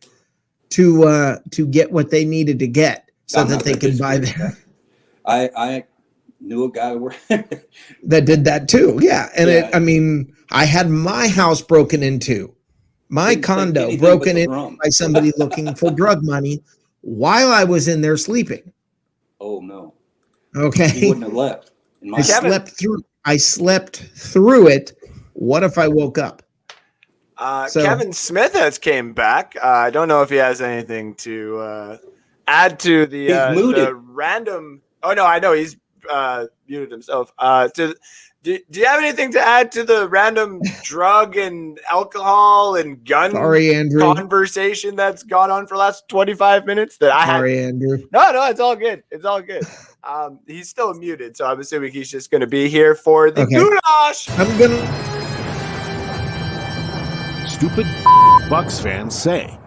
to get what they needed to get so that they could buy that. I knew a guy that did that too. Yeah. And I had my house broken into. My condo broken into by somebody looking for drug money while I was in there sleeping. Oh no. Okay. You wouldn't have left. I slept through it. What if I woke up? Kevin Smith has came back. I don't know if he has anything to add to the random. Oh no, I know he's muted himself. Do you have anything to add to the random drug and alcohol and gun conversation that's gone on for the last 25 minutes? Andrew. No, it's all good. It's all good. He's still muted, so I'm assuming he's just going to be here for the goulash. Stupid Bucs fans say.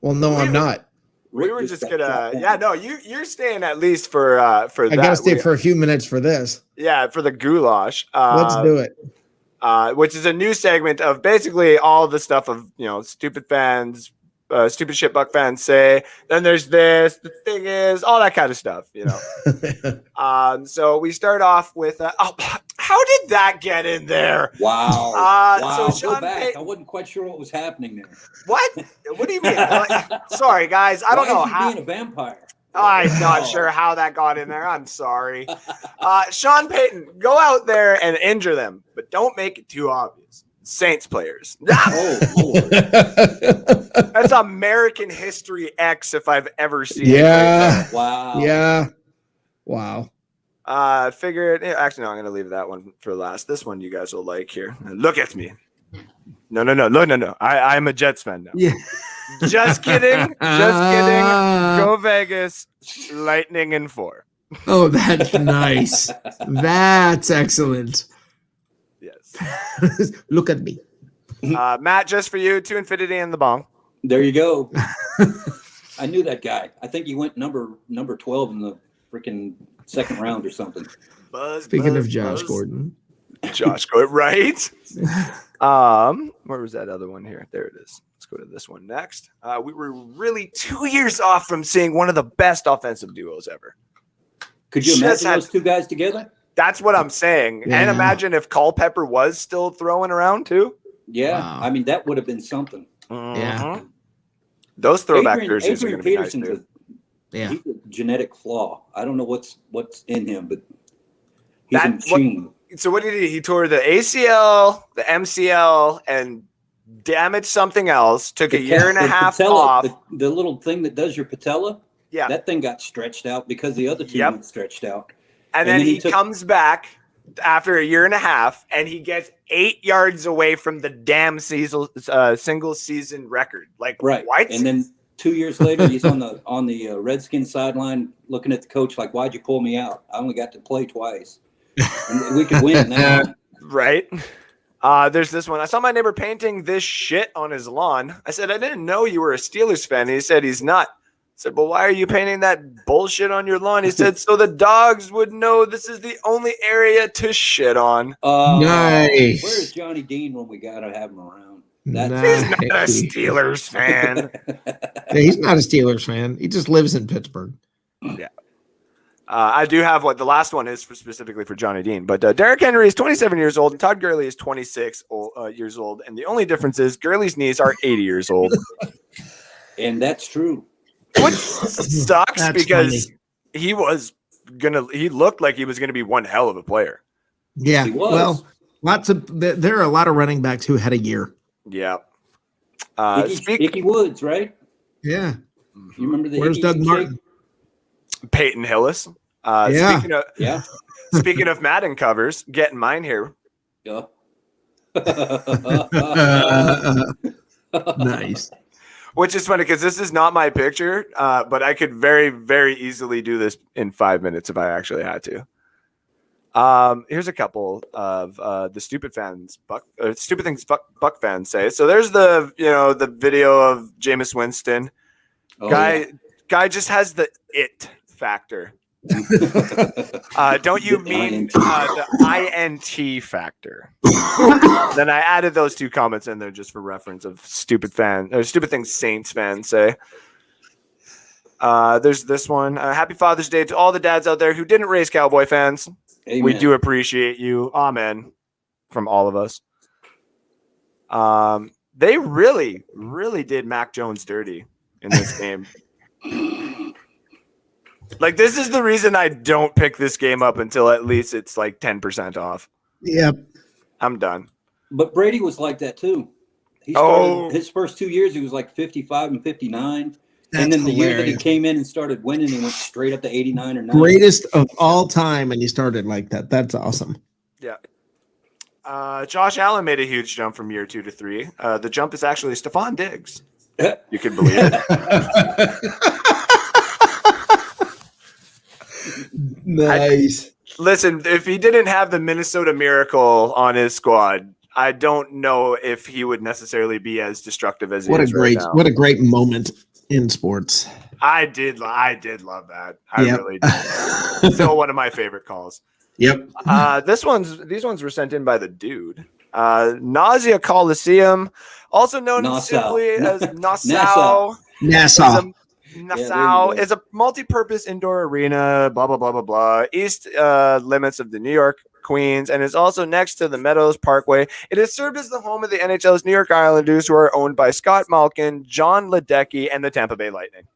Well, no, I'm not. We were just gonna, you're staying at least for that. I gotta stay for a few minutes for this. Yeah, for the goulash. Let's do it. Which is a new segment of basically all the stuff of stupid fans, stupid shit Buck fans say. Then there's this, the thing is, all that kind of stuff. So we start off with how did that get in there? Wow. So Sean go back. I wasn't quite sure what was happening there. What do you mean? Sorry, guys. I don't know how being a vampire. I'm not sure how that got in there. I'm sorry. Sean Payton, go out there and injure them, but don't make it too obvious. Saints players. Oh, Lord. That's American History X if I've ever seen it. Right wow. Yeah. Wow. Figured. Actually, no, I'm going to leave that one for last. This one you guys will like here. Look at me. No. I'm a Jets fan now. Yeah. Just kidding. Go Vegas. Lightning in 4. Oh, that's nice. That's excellent. Yes. Look at me. Matt, just for you, to infinity and the bong. There you go. I knew that guy. I think he went number 12 in the freaking second round or something. Speaking of Josh Gordon. Josh Gordon, right? Where was that other one here? There it is. Let's go to this one next. We were really 2 years off from seeing one of the best offensive duos ever. Could you imagine those two guys together? That's what I'm saying. Yeah. And imagine if Culpepper was still throwing around too. Yeah. Wow. I mean, that would have been something. Mm-hmm. Yeah. Those throwback jerseys are going to be nice too. He's a genetic flaw. I don't know what's in him, but he's a machine. So what did he? He tore the ACL, the MCL, and damaged something else. Took a year and a half off. The little thing that does your patella. Yeah. That thing got stretched out because the other two went stretched out. And then he comes back after a year and a half, and he gets 8 yards away from the damn single season record. Like, right. What? And then 2 years later, he's on the Redskins sideline looking at the coach like, "Why'd you pull me out? I only got to play twice. And we could win now." Right. There's this one. I saw my neighbor painting this shit on his lawn. I said, "I didn't know you were a Steelers fan." He said he's not. I said, "Well, why are you painting that bullshit on your lawn?" He said, "So the dogs would know this is the only area to shit on." Nice. Where's Johnny Dean when we gotta have him around? He's not a Steelers fan. Yeah, he's not a Steelers fan. He just lives in Pittsburgh. Yeah. I do have the last one is specifically for Johnny Dean, but Derrick Henry is 27 years old and Todd Gurley is 26 years old. And the only difference is Gurley's knees are 80 years old. And that's true. Which sucks because he looked like he was going to be one hell of a player. Yeah. Well, there are a lot of running backs who had a year. Yeah. Icky Woods, right? Yeah. You remember Where's Doug Martin? Peyton Hillis. Speaking of Madden covers, getting mine here. Yeah. Nice. Which is funny because this is not my picture, but I could very, very easily do this in 5 minutes if I actually had to. Here's a couple of the stupid things Buck fans say. So there's the video of Jameis Winston. Guy just has the it factor. Don't you mean the INT factor? Then I added those two comments in there just for reference of stupid things Saints fans say. There's this one. Happy Father's Day to all the dads out there who didn't raise Cowboy fans. Amen. We do appreciate you. Amen. From all of us. They really, really did Mac Jones dirty in this game. Like, this is the reason I don't pick this game up until at least it's like 10% off. Yep. I'm done. But Brady was like that too. He started his first 2 years, he was like 55 and 59. That's and then the hilarious. year that he came in and started winning, he went straight up to 89 or 90. Greatest of all time, and he started like that. That's awesome. Yeah. Josh Allen made a huge jump from year 2 to 3. The jump is actually Stephon Diggs. You can believe it. Nice. Listen, if he didn't have the Minnesota Miracle on his squad, I don't know if he would necessarily be as destructive as he is right now. What a great moment in sports. I did love that. I really did. Still one of my favorite calls. Yep. These ones were sent in by the dude. Nausea Coliseum, also known simply as Nassau. Nassau is a multi-purpose indoor arena, blah, blah, blah, blah, blah, east limits of the New York, Queens, and is also next to the Meadows Parkway. It has served as the home of the NHL's New York Islanders, who are owned by Scott Malkin, John Ledecky, and the Tampa Bay Lightning.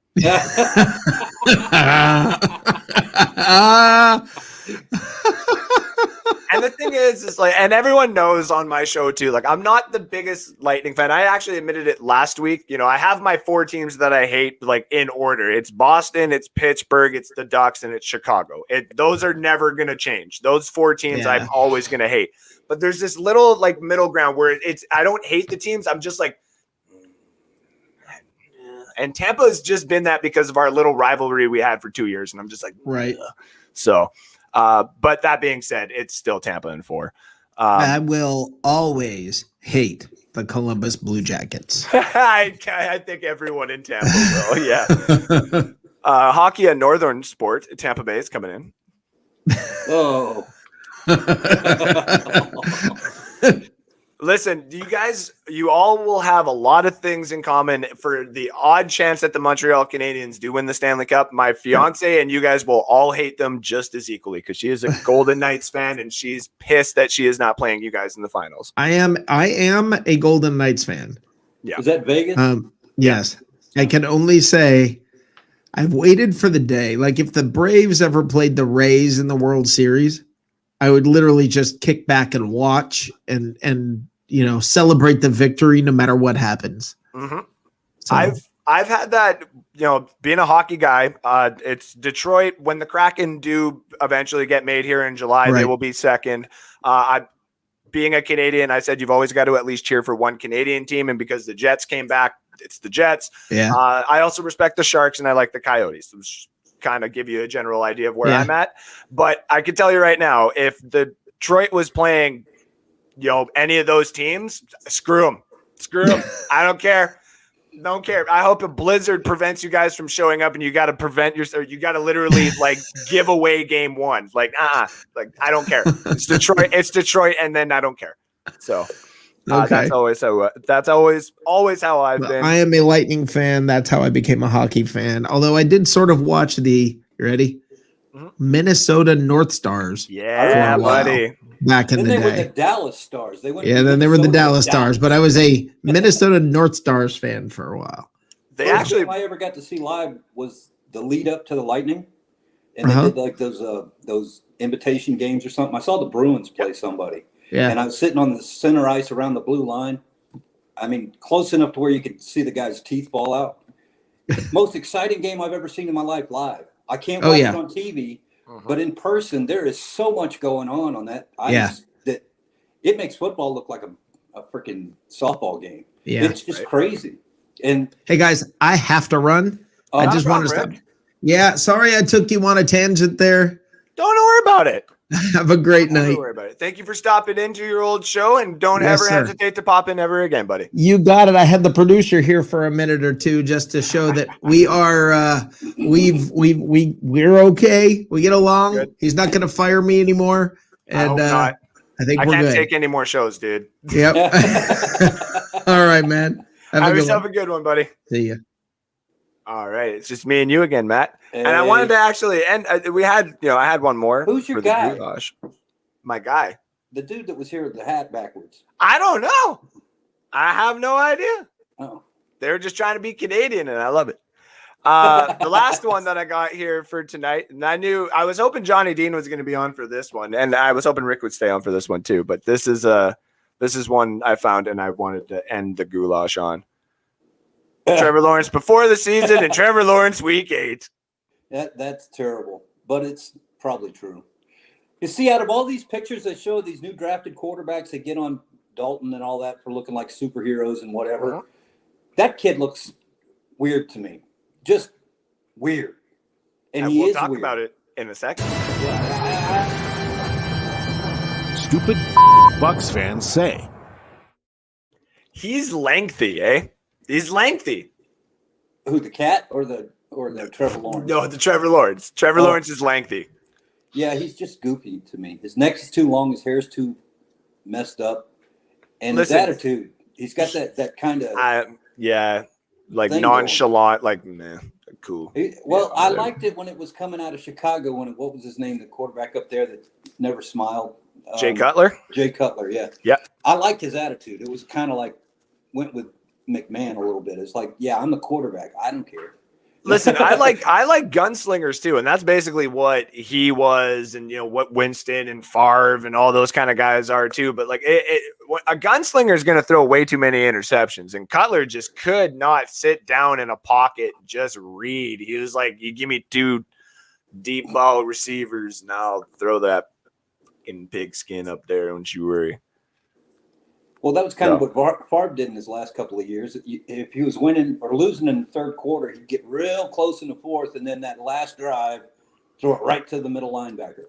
And the thing is like, and everyone knows on my show too, like, I'm not the biggest Lightning fan. I actually admitted it last week. You know, I have my 4 teams that I hate, like, in order. It's Boston, it's Pittsburgh, it's the Ducks, and it's Chicago. Those are never going to change. Those 4 teams I'm always going to hate. But there's this little, like, middle ground where I don't hate the teams. I'm just like, and Tampa has just been that because of our little rivalry we had for 2 years. And I'm just like, right. So, but that being said, it's still Tampa in 4. I will always hate the Columbus Blue Jackets. I think everyone in Tampa will. Yeah. Hockey, a northern sport. Tampa Bay is coming in. Oh. Listen, you all will have a lot of things in common for the odd chance that the Montreal Canadiens do win the Stanley Cup. My fiance and you guys will all hate them just as equally because she is a Golden Knights fan and she's pissed that she is not playing you guys in the finals. I am a Golden Knights fan. Yeah. Is that Vegas? Yes. I can only say I've waited for the day. Like, if the Braves ever played the Rays in the World Series, I would literally just kick back and watch and celebrate the victory no matter what happens. Mm-hmm. So, I've had that, being a hockey guy. It's Detroit. When the Kraken do eventually get made here in July, They will be second. Being a Canadian, I said you've always got to at least cheer for one Canadian team, and because the Jets came back, it's the Jets. Yeah. I also respect the Sharks and I like the Coyotes. Kind of give you a general idea of where I'm at. But I can tell you right now, if the Detroit was playing, any of those teams, screw them. I don't care. I hope a blizzard prevents you guys from showing up and you got to you got to literally like give away game 1. Like, like, I don't care. It's Detroit. And then I don't care. So that's always how I've been. I am a Lightning fan. That's how I became a hockey fan. Although I did sort of watch you ready? Minnesota North Stars. Yeah, buddy. Back in then the they day. were the Dallas Stars. They went. Yeah, then they were the Dallas Stars, but I was a Minnesota North Stars fan for a while. First game I ever got to see live was the lead up to the Lightning, and they did like those invitation games or something. I saw the Bruins play somebody, and I was sitting on the center ice around the blue line. I mean, close enough to where you could see the guy's teeth fall out. Most exciting game I've ever seen in my life live. I can't watch it on TV, but in person, there is so much going on that ice that it makes football look like a freaking softball game. Yeah. It's just crazy. And hey, guys, I have to run. I just want to stop. Yeah, sorry I took you on a tangent there. Don't worry about it. Have a great night. Don't worry about it. Thank you for stopping into your old show, and don't ever hesitate to pop in ever again, buddy. You got it. I had the producer here for a minute or two just to show that we are we're okay. We get along. Good. He's not going to fire me anymore, and I think we're good. I can't take any more shows, dude. Yep. All right, man. Have yourself a good one, buddy. See ya. All right, it's just me and you again, Matt. Hey. And I wanted to actually end. I had one more. Who's your guy? My guy. The dude that was here with the hat backwards. I don't know. I have no idea. Oh, they're just trying to be Canadian, and I love it. The last one that I got here for tonight, and I was hoping Johnny Dean was going to be on for this one, and I was hoping Rick would stay on for this one too. But this is one I found, and I wanted to end the goulash on. Trevor Lawrence before the season and Trevor Lawrence week 8. That's terrible, but it's probably true. You see, out of all these pictures that show these new drafted quarterbacks that get on Dalton and all that for looking like superheroes and whatever, that kid looks weird to me. Just weird. And we'll talk about it in a second. Stupid Bucs fans say. He's lengthy, eh? He's lengthy. Who, the cat or the Trevor Lawrence? No, the Trevor Lawrence. Trevor Lawrence is lengthy. Yeah, he's just goofy to me. His neck is too long. His hair's too messed up. And his attitude, he's got that kind of like nonchalant, like cool. I liked it when it was coming out of Chicago. What was his name? The quarterback up there that never smiled. Jay Cutler. Jay Cutler, yeah. Yeah. I liked his attitude. It was kind of like went with McMahon a little bit. It's like, yeah, I'm the quarterback. I don't care. Listen, I like gunslingers too, and that's basically what he was, and what Winston and Favre and all those kind of guys are too. But like, a gunslinger is going to throw way too many interceptions, and Cutler just could not sit down in a pocket and just read. He was like, "You give me 2 deep ball receivers, and I'll throw that in pigskin up there. Don't you worry." Well, that was kind of what Favre did in his last couple of years. If he was winning or losing in the third quarter, he'd get real close in the fourth, and then that last drive, throw it right to the middle linebacker.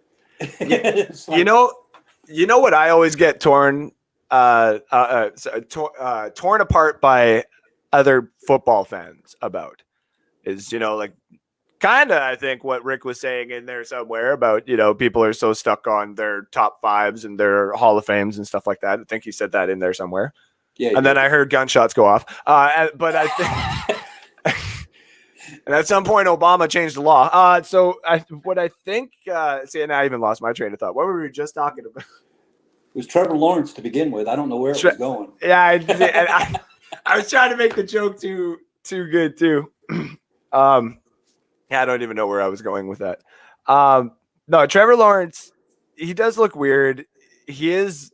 Like, you know what I always get torn apart by other football fans about is kind of, I think, what Rick was saying in there somewhere about, people are so stuck on their top 5s and their Hall of Fames and stuff like that. I think he said that in there somewhere. Yeah. And then I heard gunshots go off. But I think, and at some point, Obama changed the law. And I even lost my train of thought. What were we just talking about? It was Trevor Lawrence to begin with. I don't know where it was going. Yeah. I was trying to make the joke too good too. Yeah, I don't even know where I was going with that. No, Trevor Lawrence, he does look weird. He's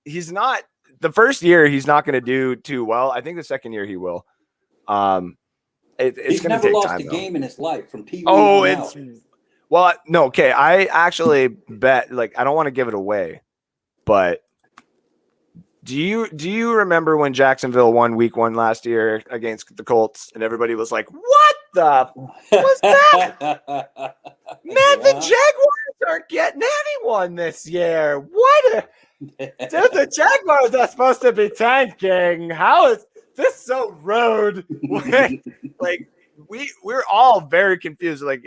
not the first year. He's not going to do too well. I think the second year he will. He's never lost a game in his life from Pee Wee. No. Okay, I actually bet. Like, I don't want to give it away, but do you remember when Jacksonville won Week 1 last year against the Colts, and everybody was like, "What the was that? Man, the Jaguars aren't getting anyone this year. What? The Jaguars are supposed to be tanking. How is this so rude?" Like, we're all very confused. Like,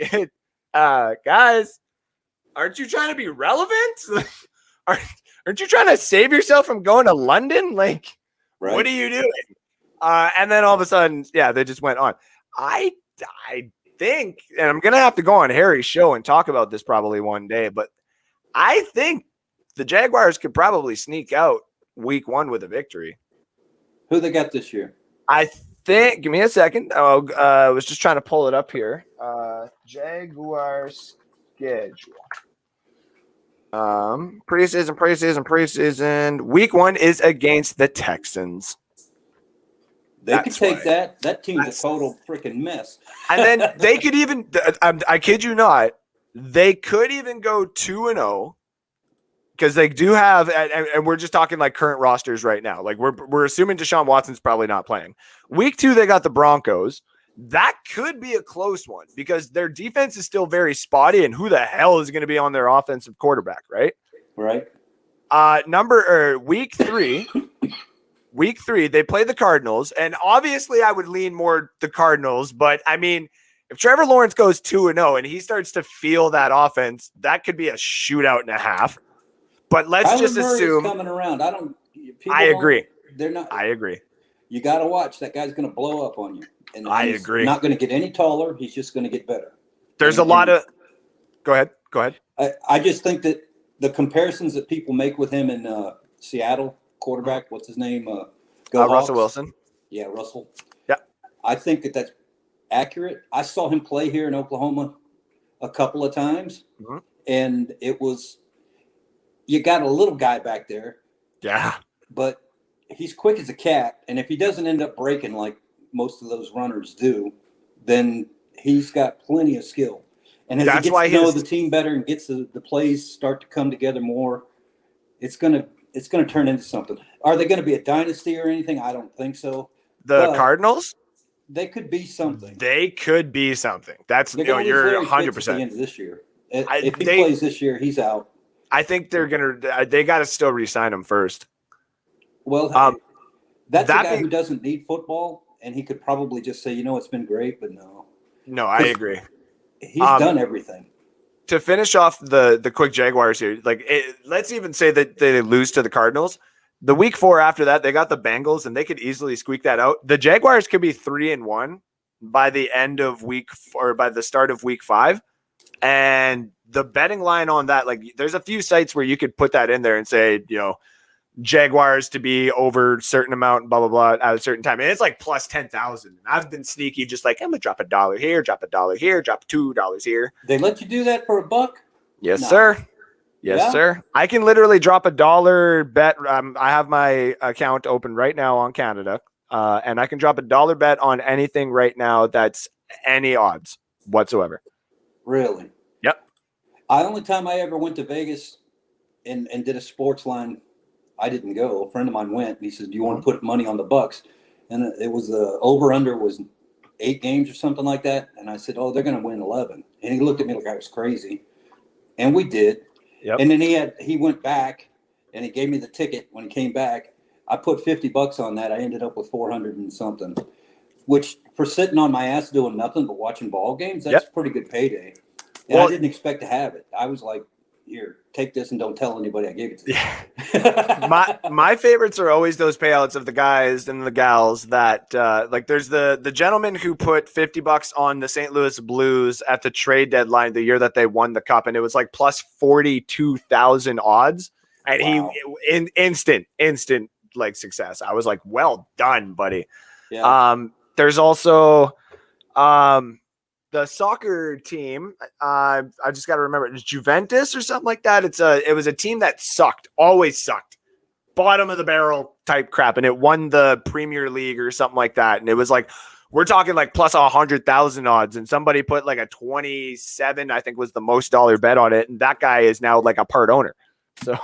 guys, aren't you trying to be relevant? Aren't you trying to save yourself from going to London? Like, What are you doing? And then all of a sudden, they just went on. I think, and I'm going to have to go on Harry's show and talk about this probably one day, but I think the Jaguars could probably sneak out week 1 with a victory. Who they got this year? I think, give me a second. I was just trying to pull it up here. Jaguars schedule. Preseason. Week 1 is against the Texans. They could take that. That team's a total freaking mess. And then they could even, I kid you not, they could even go 2-0 because they do have, and we're just talking like current rosters right now. Like we're assuming Deshaun Watson's probably not playing. Week 2, they got the Broncos. That could be a close one because their defense is still very spotty, and who the hell is going to be on their offensive quarterback, right? Right. Week 3. Week 3, they play the Cardinals, and obviously I would lean more the Cardinals, but I mean, if Trevor Lawrence goes 2-0 and he starts to feel that offense, that could be a shootout and a half. But let's Kyler just Murray's assume. Coming around. I agree. They're not. I agree. You got to watch. That guy's going to blow up on you. And I he's agree. Not going to get any taller. He's just going to get better. There's a lot of. Go ahead. I just think that the comparisons that people make with him in Seattle, quarterback, what's his name? Russell Wilson. Yeah, Russell. Yeah. I think that that's accurate. I saw him play here in Oklahoma a couple of times, and it was you got a little guy back there. Yeah. But he's quick as a cat, and if he doesn't end up breaking like most of those runners do, then he's got plenty of skill. And as he gets to know the team better and gets the plays start to come together more, it's gonna turn into something. Are they going to be a dynasty or anything? I don't think so. The Cardinals? They could be something. They could be something. That's you're 100%. At the end of this year. If he plays this year, he's out. I think they got to still re-sign him first. Well, that's a guy who doesn't need football, and he could probably just say, it's been great, but no. No, I agree. He's done everything. To finish off the quick Jaguars here, let's even say that they lose to the Cardinals. The week 4 after that, they got the Bengals, and they could easily squeak that out. The Jaguars could be 3-1 by the end of by the start of week 5. And the betting line on that, there's a few sites where you could put that in there and say, Jaguars to be over a certain amount, blah, blah, blah, at a certain time. And it's like plus 10,000. I've been sneaky, just I'm going to drop $1 here, drop $1 here, drop $2 here. They let you do that for $1? Yes, sir. Yes, sir. I can literally drop $1 bet. I have my account open right now on Canada, and I can drop $1 bet on anything right now that's any odds whatsoever. Really? Yep. The only time I ever went to Vegas and did a sports line, I didn't go. A friend of mine went, and he said, "Do you want to put money on the Bucs?" And it was the over/under was 8 games or something like that. And I said, "Oh, they're going to win 11." And he looked at me like I was crazy, and we did. Yep. And then he went back and he gave me the ticket when he came back. I put $50 on that. I ended up with 400 and something, which for sitting on my ass doing nothing but watching ball games, that's a pretty good payday. And I didn't expect to have it. I was like, here, take this and don't tell anybody I gave it to you. Yeah. my favorites are always those payouts of the guys and the gals that there's the gentleman who put $50 on the St. Louis Blues at the trade deadline the year that they won the cup, and it was plus 42,000 odds, and he instant success. I was like, well done, buddy. Yeah. There's also the soccer team, I just got to remember, it's Juventus or something like that. It was a team that always sucked, bottom of the barrel type crap, and it won the Premier League or something like that. And it was we're talking plus 100,000 odds, and somebody put a 27, I think was the most dollar bet on it, and that guy is now a part owner. So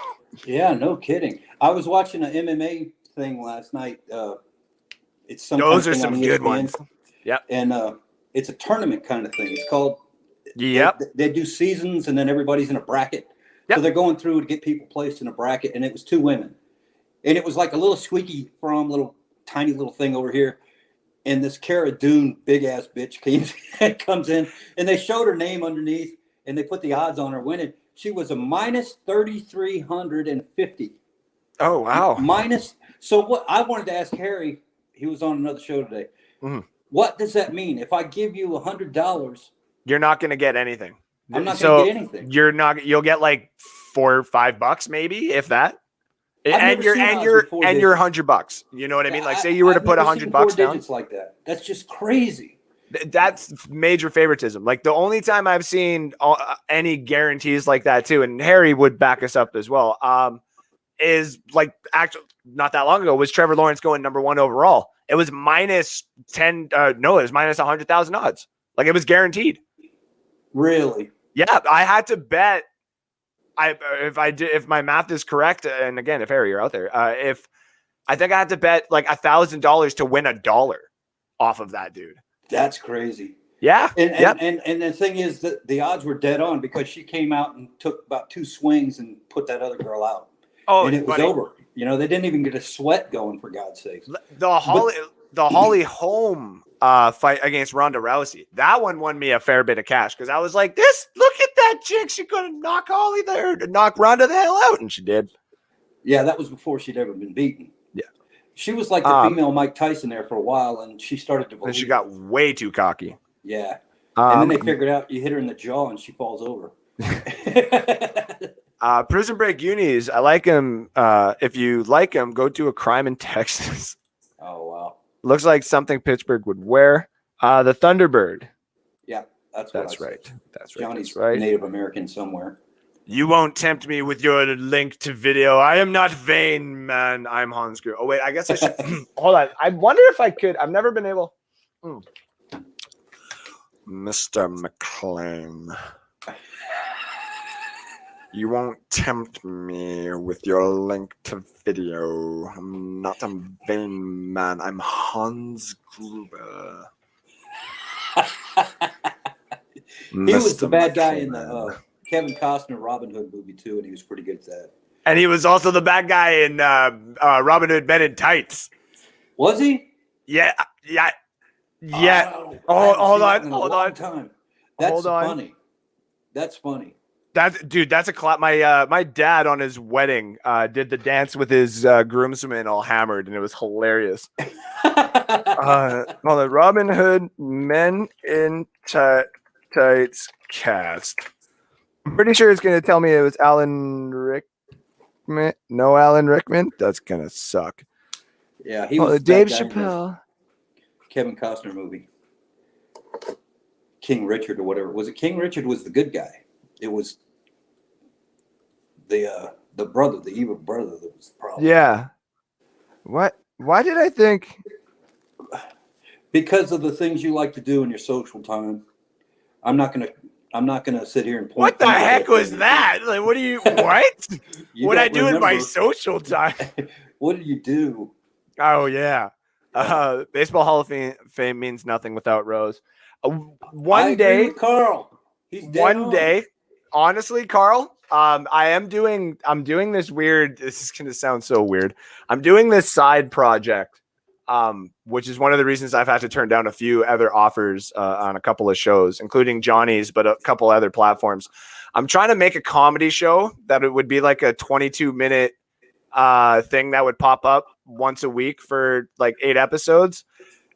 yeah, no kidding. I was watching an MMA thing last night. It's those are some good ones. Yep. And it's a tournament kind of thing. It's called. Yep. They do seasons, and then everybody's in a bracket. Yep. So they're going through to get people placed in a bracket, and it was 2 women, and it was a little squeaky little tiny little thing over here, and this Cara Dune big ass bitch comes in, and they showed her name underneath, and they put the odds on her winning. She was a minus 3,350. Oh wow! So what I wanted to ask Harry, he was on another show today. Mm-hmm. What does that mean? If I give you $100, you're not going to get anything. I'm not going to get anything. You'll get like $4 or $5 maybe, if that. And you're $100. You know what I mean? Like, say you were to put $100 down. It's like that. That's just crazy. That's major favoritism. Like, the only time I've seen any guarantees like that too, and Harry would back us up as well, is like actually not that long ago was Trevor Lawrence going number 1 overall. It was minus 10. No, it was minus 100,000 odds. Like, it was guaranteed. Really? Yeah, I had to bet. If my math is correct, and again, if Harry, you're out there, if I think I had to bet like $1,000 to win $1 off of that dude. That's crazy. Yeah. And the thing is that the odds were dead on because she came out and took about 2 swings and put that other girl out. Oh, and it was over. You know, they didn't even get a sweat going, for God's sakes. The Holly Holm fight against Ronda Rousey, that one won me a fair bit of cash because I was like, look at that chick. She's going to knock Holly there to knock Ronda the hell out. And she did. Yeah, that was before she'd ever been beaten. Yeah. She was like the female Mike Tyson there for a while, and she started to believe. And she got way too cocky. Yeah. And then they figured out you hit her in the jaw and she falls over. Prison Break Unis, I like him. If you like him, go do a crime in Texas. Oh, wow. Looks like something Pittsburgh would wear. The Thunderbird. Yeah, that's right. That's right. Johnny's that's right. Native American somewhere. You won't tempt me with your link to video. I am not vain, man. I'm Hans Gruber. Oh, wait, I guess I should. Hold on. I wonder if I could. I've never been able. Mr. McClane. You won't tempt me with your link to video. I'm not a vain man. I'm Hans Gruber. He was the bad guy in the Kevin Costner Robin Hood movie too, and he was pretty good at that. And he was also the bad guy in Robin Hood Men in Tights. Was he? Yeah. Hold on. That's funny. That's funny. That's a clap. My dad on his wedding did the dance with his groomsmen all hammered, and it was hilarious. Robin Hood Men in Tights cast. I'm pretty sure it's gonna tell me it was Alan Rickman. No, Alan Rickman. That's gonna suck. Yeah, he was Dave Chappelle. Kevin Costner movie. King Richard or whatever. Was it King Richard was the good guy? It was the brother, the evil brother that was the problem. Yeah. What? Why did I think? Because of the things you like to do in your social time. I'm not gonna sit here and point. What the heck was that? Like, what do you? What? What I do in my social time? What did you do? Oh yeah. Baseball Hall of Fame means nothing without Rose. One day, Carl. He's dead one day. Honestly, Carl, I'm doing this weird. This is gonna sound so weird. I'm doing this side project, which is one of the reasons I've had to turn down a few other offers on a couple of shows, including Johnny's, but a couple other platforms. I'm trying to make a comedy show that it would be like a 22-minute thing that would pop up once a week for like 8 episodes.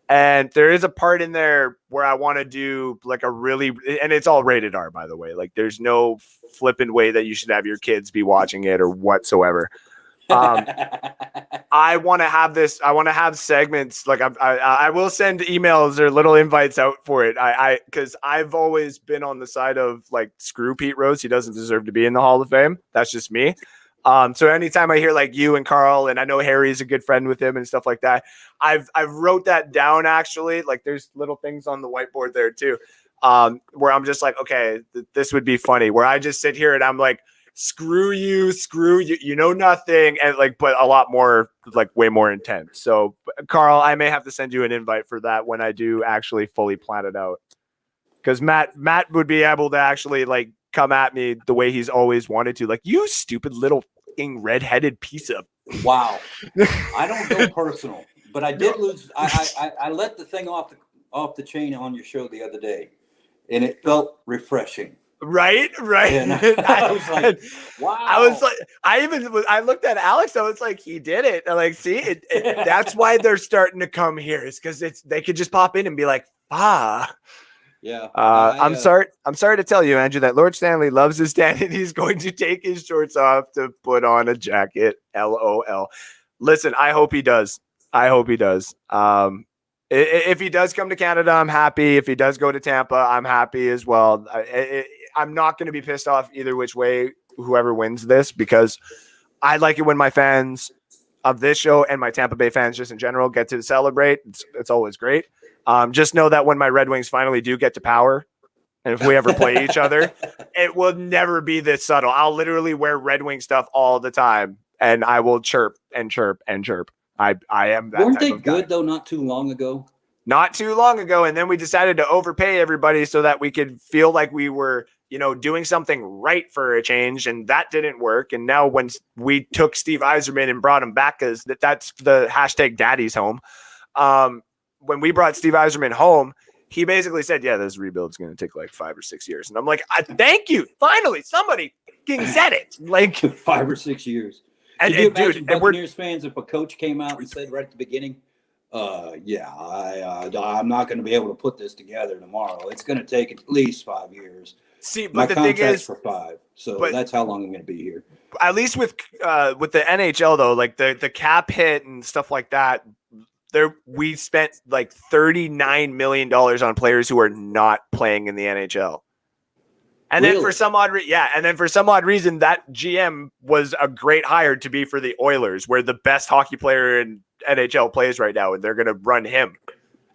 And there is a part in there where I want to do like a really, and it's all rated R, by the way. Like, there's no flippant way that you should have your kids be watching it or whatsoever. I want to have this. I want to have segments. Like, I will send emails or little invites out for it. Because I've always been on the side of like, screw Pete Rose. He doesn't deserve to be in the Hall of Fame. That's just me. So anytime I hear like you and Carl, and I know Harry's a good friend with him and stuff like that, I've wrote that down actually. Like, there's little things on the whiteboard there too, where I'm just like, okay, this would be funny. Where I just sit here and I'm like, screw you, you know nothing, and like, but a lot more, like way more intense. So Carl, I may have to send you an invite for that when I do actually fully plan it out, because Matt would be able to actually like come at me the way he's always wanted to, like, you stupid little red-headed piece of. Wow. I don't go personal, but I did lose. I let the thing off the chain on your show the other day, and it felt refreshing. Right. And I was like, wow. I looked at Alex. I was like, he did it. I'm like, see, that's why they're starting to come here. Is because they could just pop in and be like, Yeah. I'm sorry to tell you, Andrew, that Lord Stanley loves his tan and he's going to take his shorts off to put on a jacket. LOL. Listen, I hope he does. If he does come to Canada, I'm happy. If he does go to Tampa, I'm happy as well. I'm not going to be pissed off either which way, whoever wins this, because I like it when my fans of this show and my Tampa Bay fans just in general get to celebrate. It's always great. Just know that when my Red Wings finally do get to power, and if we ever play each other, it will never be this subtle. I'll literally wear Red Wing stuff all the time, and I will chirp and chirp and chirp. I am that. Weren't they good though? Not too long ago. Not too long ago, and then we decided to overpay everybody so that we could feel like we were, doing something right for a change, and that didn't work. And now when we took Steve Yzerman and brought him back, because that's the hashtag Daddy's home. When we brought Steve Yzerman home, he basically said, "Yeah, this rebuild's going to take like 5 or 6 years." And I'm like, "Thank you, finally, somebody fucking said it." Like 5 or 6 years. And, Could you dude, imagine Buccaneers fans if a coach came out and said right at the beginning, I'm not going to be able to put this together tomorrow. It's going to take at least 5 years. See, but my the contract's thing is, for 5, so that's how long I'm going to be here. At least with the NHL though, like the cap hit and stuff like that, we spent like $39 million on players who are not playing in the NHL. And then for some odd reason, that GM was a great hire to be for the Oilers, where the best hockey player in NHL plays right now, and they're going to run him.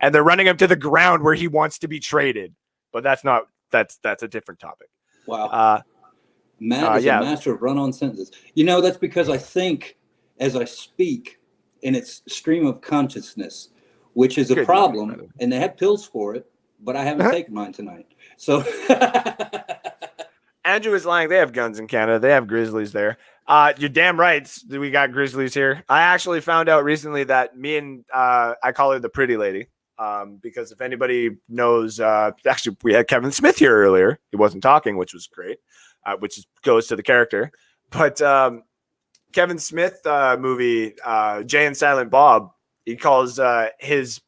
And they're running him to the ground where he wants to be traded. But that's a different topic. Wow. Matt is a master of run-on sentences. That's because I think as I speak, and it's stream of consciousness, which is a problem, and they have pills for it, but I haven't taken mine tonight. So Andrew is lying. They have guns in Canada. They have grizzlies there. You're damn right. We got grizzlies here. I actually found out recently that me and I call her the pretty lady. Because if anybody knows, actually we had Kevin Smith here earlier. He wasn't talking, which was great, which goes to the character. But Kevin Smith movie, Jay and Silent Bob, he calls his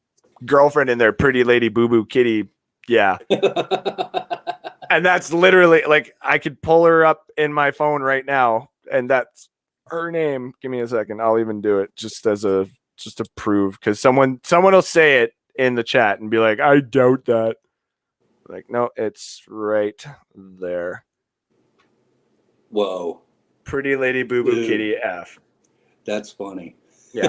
girlfriend in there pretty lady boo boo kitty. Yeah. And that's literally like I could pull her up in my phone right now, and that's her name. Give me a second. I'll even do it just to prove, because someone will say it in the chat and be like, I doubt that. Like, no, it's right there. Whoa. Pretty lady boo boo kitty F. That's funny. Yeah.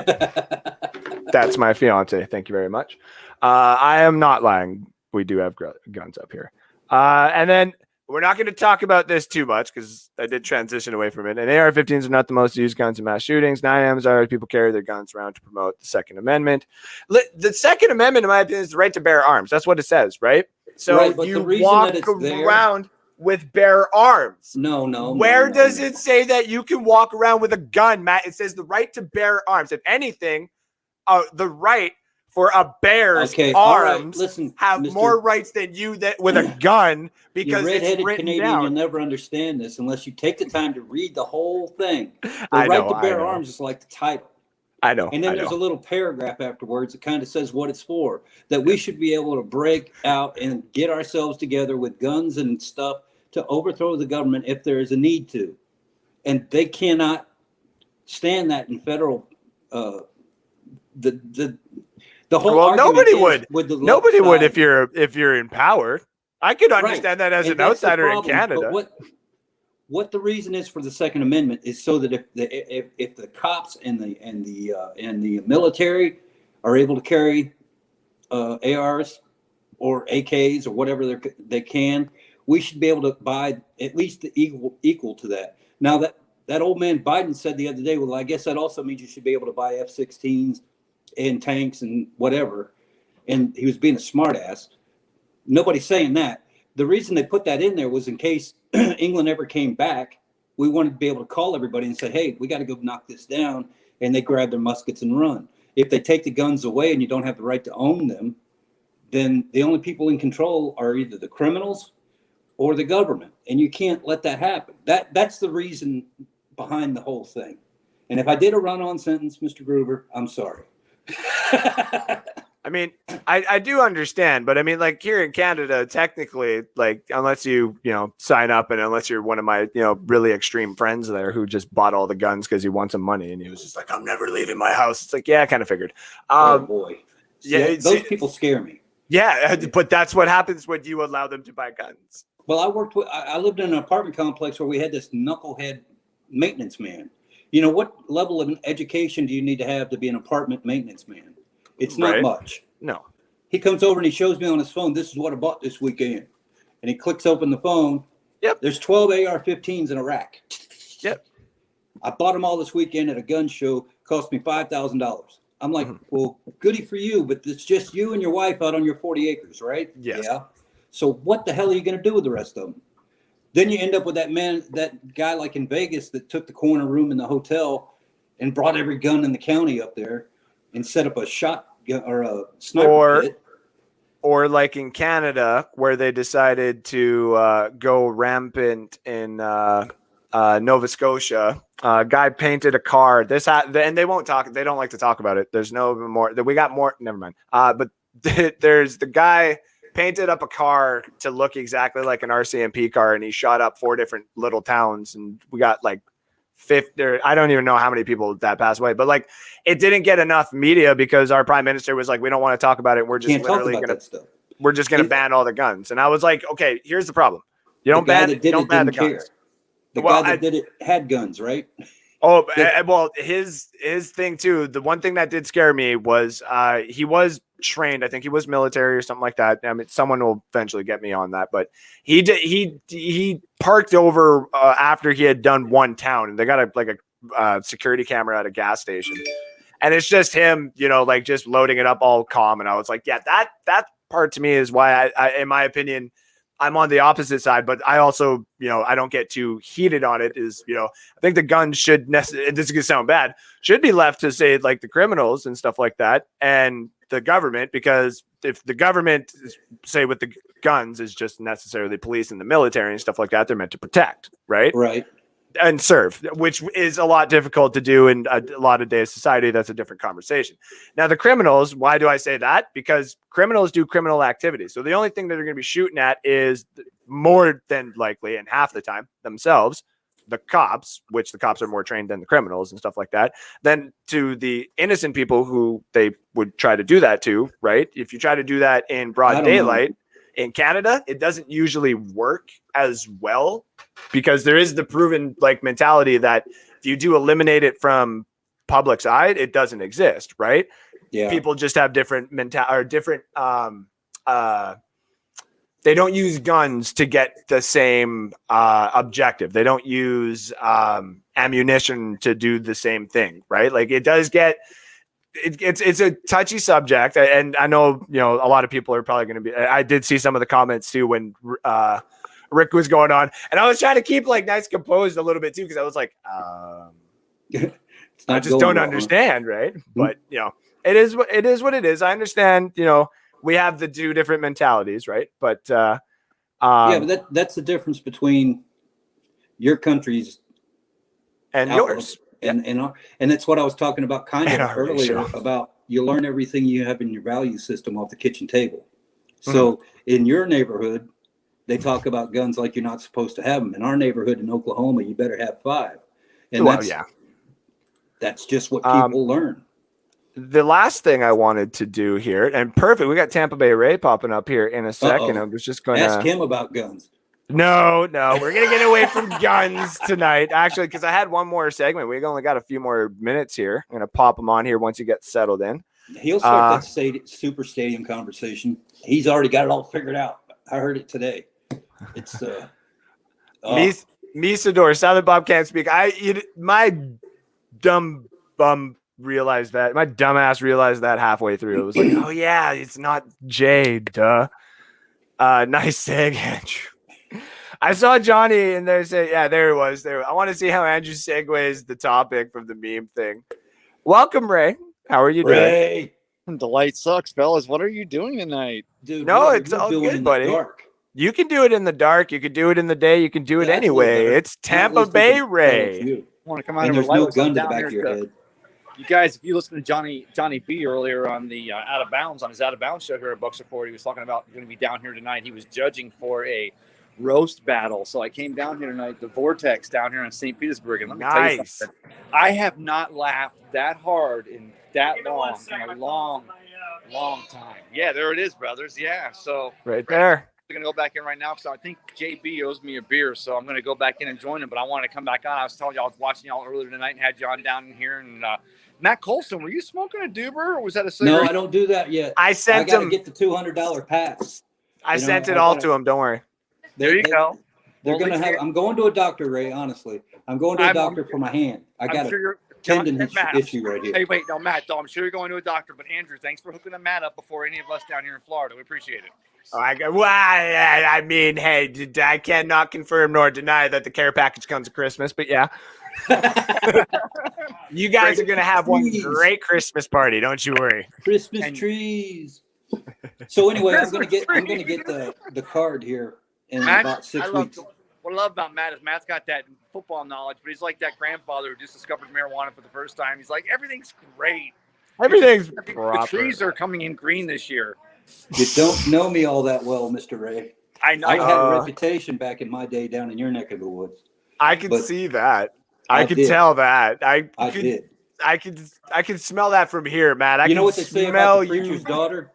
That's my fiance. Thank you very much. I am not lying. We do have guns up here. And then we're not going to talk about this too much because I did transition away from it. And AR-15s are not the most used guns in mass shootings. 9Ms are people carry their guns around to promote the Second Amendment. The Second Amendment, in my opinion, is the right to bear arms. That's what it says, right? So but you walk around with bare arms. No. Where does it say that you can walk around with a gun, Matt? It says the right to bear arms. If anything, the right for a bear's arms have more rights than you with a gun, because you're it's written Canadian, down. You'll never understand this unless you take the time to read the whole thing. The right to bear arms is like the title. I know. And then there's a little paragraph afterwards that kind of says what it's for, that we should be able to break out and get ourselves together with guns and stuff to overthrow the government if there is a need to. And they cannot stand that in federal the whole nobody would. Nobody would if you're in power. I could understand that as an outsider in Canada. But what the reason is for the Second Amendment is so that if the cops and the military are able to carry ARs or AKs or whatever they can, we should be able to buy at least the equal to that. Now that old man Biden said the other day, well, I guess that also means you should be able to buy F-16s and tanks and whatever. And he was being a smartass. Nobody's saying that. The reason they put that in there was in case England ever came back, we wanted to be able to call everybody and say, hey, we got to go knock this down. And they grab their muskets and run. If they take the guns away and you don't have the right to own them, then the only people in control are either the criminals or the government, and you can't let that happen. That's the reason behind the whole thing. And if I did a run-on sentence, Mr. Gruber, I'm sorry. I mean, I do understand, but I mean, like here in Canada, technically, like unless you sign up and unless you're one of my, really extreme friends there who just bought all the guns because he wants some money and he was just like, I'm never leaving my house. It's like, yeah, I kind of figured. Oh boy. Those people scare me. Yeah, but that's what happens when you allow them to buy guns. Well, I lived in an apartment complex where we had this knucklehead maintenance man. What level of education do you need to have to be an apartment maintenance man? It's not much. No. He comes over and he shows me on his phone, this is what I bought this weekend. And he clicks open the phone. Yep. There's 12 AR-15s in a rack. Yep. I bought them all this weekend at a gun show. Cost me $5,000. I'm like, well, goody for you, but it's just you and your wife out on your 40 acres, right? Yes. Yeah. So what the hell are you going to do with the rest of them? Then you end up with that guy like in Vegas that took the corner room in the hotel and brought every gun in the county up there and set up a shotgun or a sniper pit. Or like in Canada where they decided to go rampant in Nova Scotia. Guy painted a car. And they won't talk. They don't like to talk about it. There's no more. We got more. Never mind. But there's the guy painted up a car to look exactly like an RCMP car, and he shot up 4 different little towns, and we got like 50. I don't even know how many people that passed away, but like it didn't get enough media because our prime minister was like, we don't want to talk about it. We're just literally gonna ban all the guns. And I was like, okay, here's the problem. You don't ban the guns. The guy that did it had guns, right? Oh, well, his thing too. The one thing that did scare me was he was trained. I think he was military or something like that. I mean, someone will eventually get me on that. But he parked over after he had done one town, and they got a security camera at a gas station, and it's just him, like just loading it up all calm. And I was like, yeah, that part to me is why I in my opinion, I'm on the opposite side, but I also, I don't get too heated on it. I think the guns should this is going to sound bad, should be left to say like the criminals and stuff like that and the government, because if the government, say with the guns, is just necessarily police and the military and stuff like that, they're meant to protect, right? Right. And serve, which is a lot difficult to do in a lot of days society. That's a different conversation. Now, the criminals, why do I say that? Because criminals do criminal activities. So the only thing that they're going to be shooting at is more than likely, and half the time, themselves, the cops, which the cops are more trained than the criminals and stuff like that, than to the innocent people who they would try to do that to, right? If you try to do that in broad daylight, in Canada, it doesn't usually work as well because there is the proven mentality that if you do eliminate it from public's eye, it doesn't exist, right? Yeah. People just have different they don't use guns to get the same objective. They don't use ammunition to do the same thing, right? Like it does get it's a touchy subject, and I know a lot of people are probably going to be. I did see some of the comments too when Rick was going on, and I was trying to keep nice composed a little bit too because I was like, I just don't understand, right? But it is what it is. I understand. We have the 2 different mentalities, right? But but that's the difference between your country's and yours. And that's what I was talking about earlier about you learn everything you have in your value system off the kitchen table. So in your neighborhood, they talk about guns like you're not supposed to have them. In our neighborhood in Oklahoma, you better have 5. And that's just what people learn. The last thing I wanted to do here, and perfect, we got Tampa Bay Ray popping up here in a second. I was just going to ask him about guns. No, we're going to get away from guns tonight, actually, because I had one more segment. We've only got a few more minutes here. I'm going to pop him on here once you get settled in. He'll start that super stadium conversation. He's already got it all figured out. I heard it today. It's Misador, Southern Bob can't speak. My dumb bum realized that. My dumbass realized that halfway through. It was like, oh yeah, it's not Jay, duh. Nice saying, Andrew. I saw Johnny in there say, yeah, there it was. There. I want to see how Andrew segues the topic from the meme thing. Welcome, Ray. How are you doing? Delight sucks, fellas. What are you doing tonight? Dude, no, it's all good, buddy. You can do it in the dark. You can do it in the day. You can do it That's a little anyway. better. It's Tampa Bay Ray. Want to come out And of there's a no light gun to the down back here of your head. You guys, if you listen to Johnny B earlier on the Out of Bounds, on his Out of Bounds show here at Bucs Report, he was talking about going to be down here tonight. He was judging for a roast battle. So I came down here tonight, the Vortex down here in St. Petersburg. And let me tell you something. I have not laughed that hard in a long time. Yeah, there it is, brothers. Yeah, so Right there. I'm going to go back in right now because I think JB owes me a beer. So I'm going to go back in and join him. But I want to come back on. I was telling y'all I was watching y'all earlier tonight and had you on down in here. And Matt Colson, were you smoking a doober or was that a cigarette? No, I don't do that yet. I gotta get the $200 pass. I sent it all to him. Don't worry. There you go. They're going to have. I'm going to a doctor, Ray. Honestly, I'm going to a doctor for my hand. I got a tendon issue right here. Hey, wait, no, Matt. No, I'm sure you're going to a doctor. But Andrew, thanks for hooking Matt up before any of us down here in Florida. We appreciate it. I mean, hey, I cannot confirm nor deny that the care package comes at Christmas, but yeah. You guys are going to have one great Christmas party. Don't you worry. Christmas trees. So anyway, I'm going to get the card here in Matt, about 6 weeks. What I love about Matt is Matt's got that football knowledge, but he's like that grandfather who just discovered marijuana for the first time. He's like, everything's great. Everything's proper. The trees are coming in green this year. You don't know me all that well, Mr. Ray. I know. I had a reputation back in my day down in your neck of the woods. I could see that. I could tell that. I did. I could smell that from here, Matt. You know what they say about the preacher's daughter?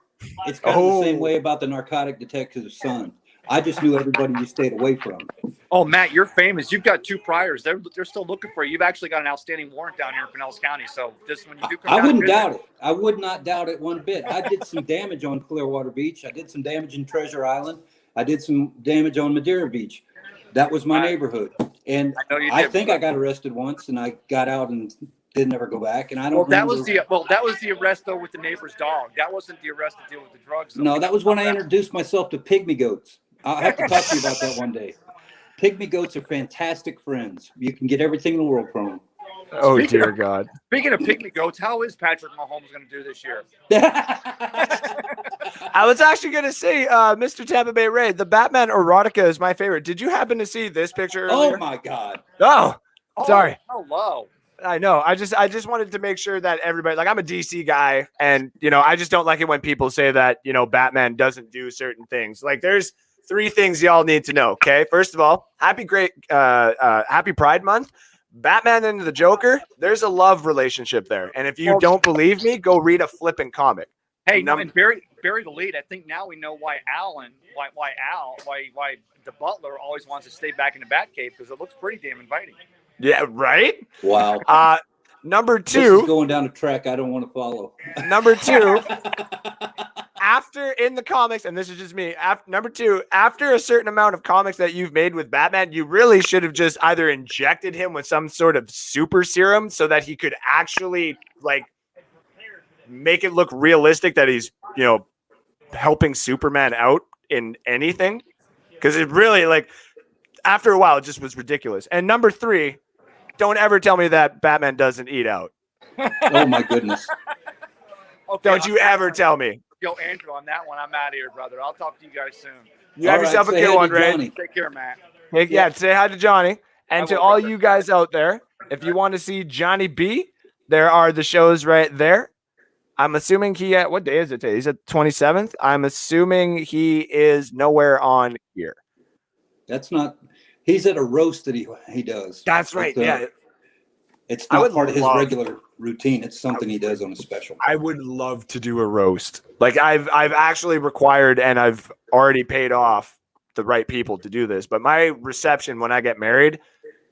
It's kind of the same way about the narcotic detective's son. I just knew everybody you stayed away from. Oh, Matt, you're famous. You've got 2 priors. They're still looking for you. You've actually got an outstanding warrant down here in Pinellas County. So just when you do come I wouldn't doubt it. I would not doubt it one bit. I did some damage on Clearwater Beach. I did some damage in Treasure Island. I did some damage on Madeira Beach. That was my neighborhood. And I think I got arrested once, and I got out and didn't ever go back. And I don't. That was the arrest though with the neighbor's dog. That wasn't the arrest to deal with the drugs. Though. No, that was when I introduced myself to pygmy goats. I'll have to talk to you about that one day. Pygmy goats are fantastic friends. You can get everything in the world from them. Oh, dear God. Speaking of pygmy goats, how is Patrick Mahomes going to do this year? I was actually going to say, Mr. Tampa Bay Ray, the Batman erotica is my favorite. Did you happen to see this picture earlier? Oh, my God. Oh, sorry. Hello. I know. I just wanted to make sure that everybody, like, I'm a DC guy, and, I just don't like it when people say that, Batman doesn't do certain things. Like, there's 3 things y'all need to know, okay? First of all, happy Pride Month. Batman and the Joker, there's a love relationship there. And if you don't believe me, go read a flipping comic. Hey, and bury the lead. I think now we know why the butler always wants to stay back in the Batcave, because it looks pretty damn inviting. Yeah, right? Wow. Number 2. This is going down a track I don't want to follow. Number 2. After in the comics, and this is just me, number 2, after a certain amount of comics that you've made with Batman, you really should have just either injected him with some sort of super serum so that he could actually make it look realistic that he's, helping Superman out in anything. Because it really, after a while, it just was ridiculous. And number 3, don't ever tell me that Batman doesn't eat out. Oh, my goodness. Okay, don't you ever tell me. Yo, Andrew, on that one, I'm out of here, brother. I'll talk to you guys soon. You have yourself a good one, Ray. Take care, Matt. Say hi to Johnny. And to all you guys out there, if you want to see Johnny B, there are the shows right there. I'm assuming what day is it today? He's at 27th. I'm assuming he is nowhere on here. That's not, he's at a roast that he does. That's right. Yeah. It's not part of his regular routine. It's something he does on a special. I would love to do a roast. I've actually required and I've already paid off the right people to do this. But my reception when I get married,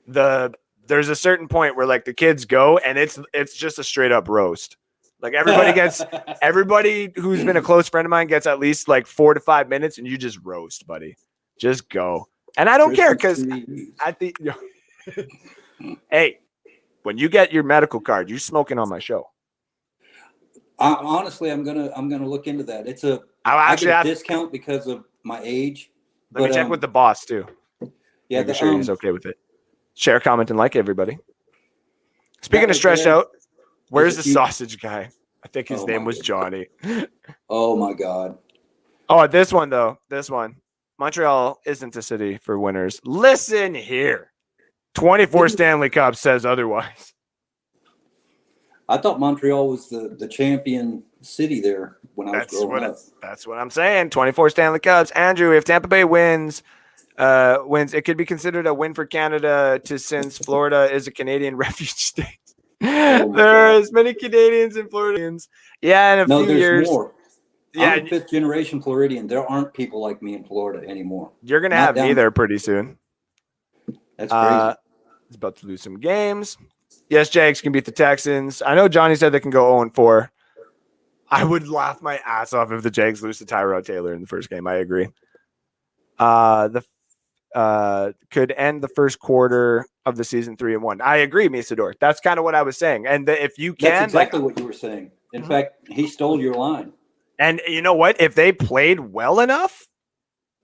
there's a certain point where the kids go and it's just a straight up roast. Everybody who's been a close friend of mine gets at least 4 to 5 minutes, and you just roast, buddy. Just go. And I don't care because hey, when you get your medical card, you're smoking on my show. Honestly, I'm gonna look into that. I get a discount because of my age. Let me check with the boss too. Yeah, make sure he's okay with it. Share, comment, and like everybody. Speaking of stressed out, where's the sausage guy? I think his name was Johnny. Oh my God. Oh, this one though. This one. Montreal isn't a city for winners. Listen here. 24 Stanley Cups says otherwise. I thought Montreal was the champion city there when I was growing up. That's what I'm saying. 24 Stanley Cups. Andrew, if Tampa Bay wins, it could be considered a win for Canada since Florida is a Canadian refuge state. There are as many Canadians and Floridians. Yeah, in a few years. More. Yeah, I'm a fifth generation Floridian. There aren't people like me in Florida anymore. You're gonna have me there pretty soon. That's crazy. It's about to lose some games. Yes, Jags can beat the Texans. I know Johnny said they can go 0-4. I would laugh my ass off if the Jags lose to Tyrod Taylor in the first game. I agree. Could end the first quarter of the season 3-1. I agree, Misador. That's kind of what I was saying. And if you can, that's exactly what you were saying. In fact, he stole your line. And you know what? If they played well enough,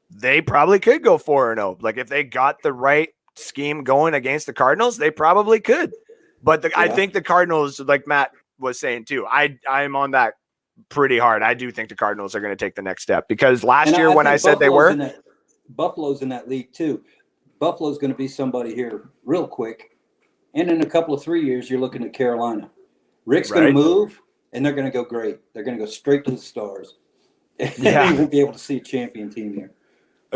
they probably could go 4-0. Like if they got the right scheme going against the Cardinals, they probably could. But I think the Cardinals, like Matt was saying too, I'm on that pretty hard. I do think the Cardinals are going to take the next step because last year when I said they were, Buffalo's in that league too. Buffalo's going to be somebody here real quick, and in a couple of 3 years, you're looking at Carolina. Rick's going to move, and they're going to go great. They're going to go straight to the stars. Yeah, you won't be able to see a champion team here.